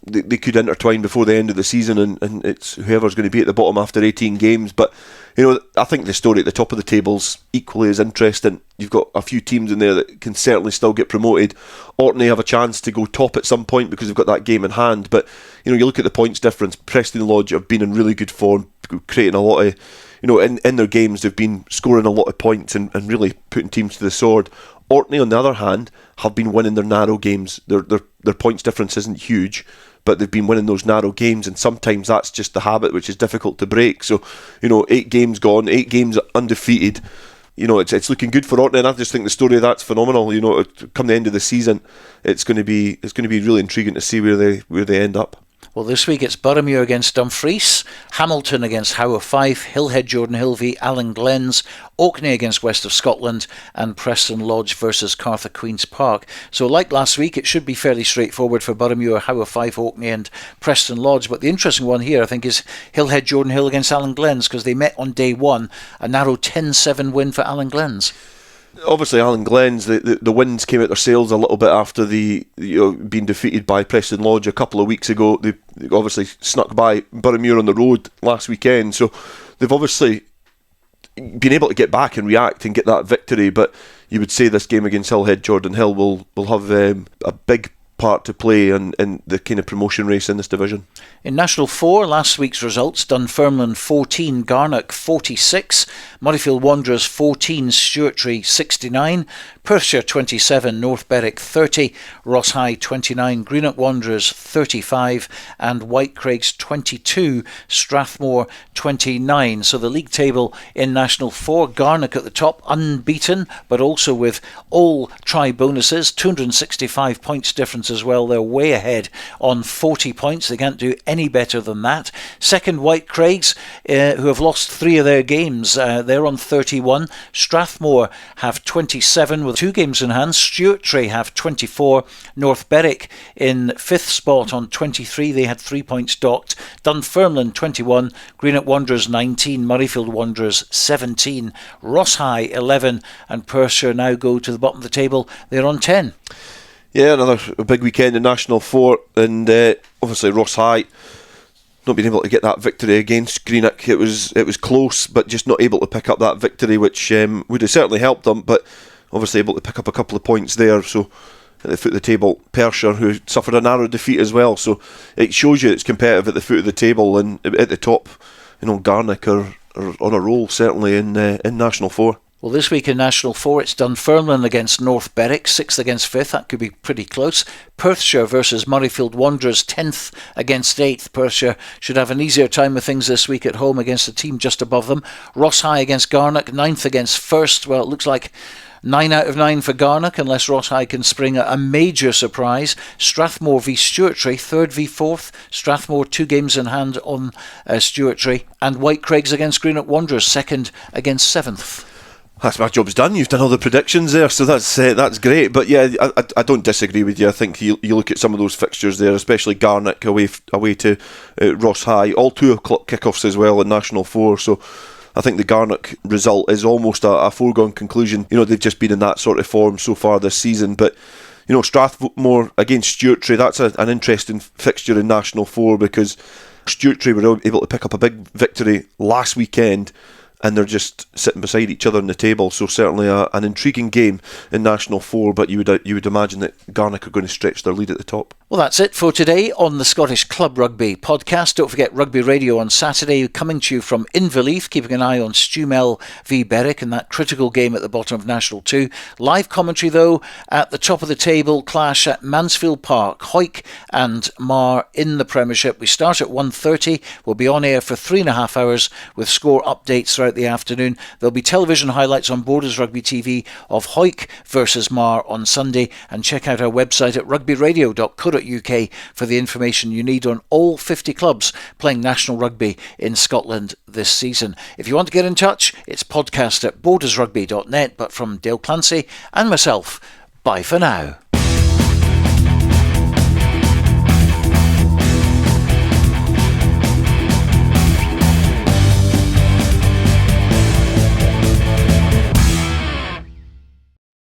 They could intertwine before the end of the season, and it's whoever's going to be at the bottom after 18 games. But I think the story at the top of the table's equally as interesting. You've got a few teams in there that can certainly still get promoted. Orkney have a chance to go top at some point because they've got that game in hand. But you look at the points difference. Preston Lodge have been in really good form, creating a lot of, in their games they've been scoring a lot of points and really putting teams to the sword. Orkney, on the other hand, have been winning their narrow games. Their points difference isn't huge, but they've been winning those narrow games, and sometimes that's just the habit which is difficult to break. So 8 games gone, 8 games undefeated. It's looking good for Orkney, and I just think the story of that's phenomenal. Come the end of the season, it's going to be really intriguing to see where they end up. Well, this week it's Boroughmuir against Dumfries, Hamilton against Howe Fife, Hillhead Jordan Hill v Allan Glens, Orkney against West of Scotland, and Preston Lodge versus Cartha Queen's Park. So like last week, it should be fairly straightforward for Boroughmuir, Howe Fife, Orkney and Preston Lodge. But the interesting one here, I think, is Hillhead Jordan Hill against Allan Glens, because they met on day one, a narrow 10-7 win for Allan Glens. Obviously, Allan Glens, the winds came out their sails a little bit after being defeated by Preston Lodge a couple of weeks ago. They obviously snuck by Boroughmuir on the road last weekend, so they've obviously been able to get back and react and get that victory. But you would say this game against Hillhead Jordan Hill will have a big part to play in the kind of promotion race in this division. In National 4, last week's results: Dunfermline 14, Garnock 46, Murrayfield Wanderers 14, Stuartry 69, Perthshire 27, North Berwick 30, Ross High 29, Greenock Wanderers 35, and Whitecraigs 22, Strathmore 29. So the league table in National 4, Garnock at the top, unbeaten, but also with all try bonuses, 265 points difference as well. They're way ahead on 40 points. They can't do any better than that. Second, Whitecraigs, who have lost 3 of their games. They're on 31. Strathmore have 27 with 2 games in hand. Stuartry have 24. North Berwick in 5th spot on 23. They had 3 points docked. Dunfermline 21. Greenock Wanderers 19. Murrayfield Wanderers 17. Ross High 11. And Perthshire now go to the bottom of the table. They're on 10. Yeah, another big weekend in National 4, and obviously Ross High not being able to get that victory against Greenock. It was close, but just not able to pick up that victory, which would have certainly helped them, but obviously able to pick up a couple of points there. So at the foot of the table, Perthshire, who suffered a narrow defeat as well, so it shows you it's competitive at the foot of the table, and at the top, Garnock are on a roll, certainly in National 4. Well, this week in National 4, it's Dunfermline against North Berwick, 6th against 5th. That could be pretty close. Perthshire versus Murrayfield Wanderers, 10th against 8th. Perthshire should have an easier time with things this week at home against a team just above them. Ross High against Garnock, 9th against 1st. Well, it looks like 9 out of 9 for Garnock, unless Ross High can spring a major surprise. Strathmore v Stuartry, 3rd v 4th. Strathmore 2 games in hand on Stuartry. And Whitecraigs against Greenock Wanderers, 2nd against 7th. That's my job's done. You've done all the predictions there, so that's great. But yeah, I don't disagree with you. I think you look at some of those fixtures there, especially Garnock away to Ross High, all 2 o'clock kickoffs as well in National 4. So I think the Garnock result is almost a foregone conclusion. They've just been in that sort of form so far this season. But Strathmore against Stuartry, that's an interesting fixture in National 4, because Stuartry were able to pick up a big victory last weekend and they're just sitting beside each other on the table. So certainly an intriguing game in National 4, but you would imagine that Garnock are going to stretch their lead at the top. Well, that's it for today on the Scottish Club Rugby podcast. Don't forget Rugby Radio on Saturday, coming to you from Inverleith, keeping an eye on Stumel v Berwick and that critical game at the bottom of National 2. Live commentary, though, at the top of the table, clash at Mansfield Park, Hawick and Marr in the Premiership. We start at 1:30. We'll be on air for 3.5 hours with score updates throughout the afternoon. There'll be television highlights on Borders Rugby TV of Hawick versus Marr on Sunday, and check out our website at rugbyradio.co.uk for the information you need on all 50 clubs playing national rugby in Scotland this season. If you want to get in touch, it's podcast at bordersrugby.net. But from Dale Clancy and myself, bye for now.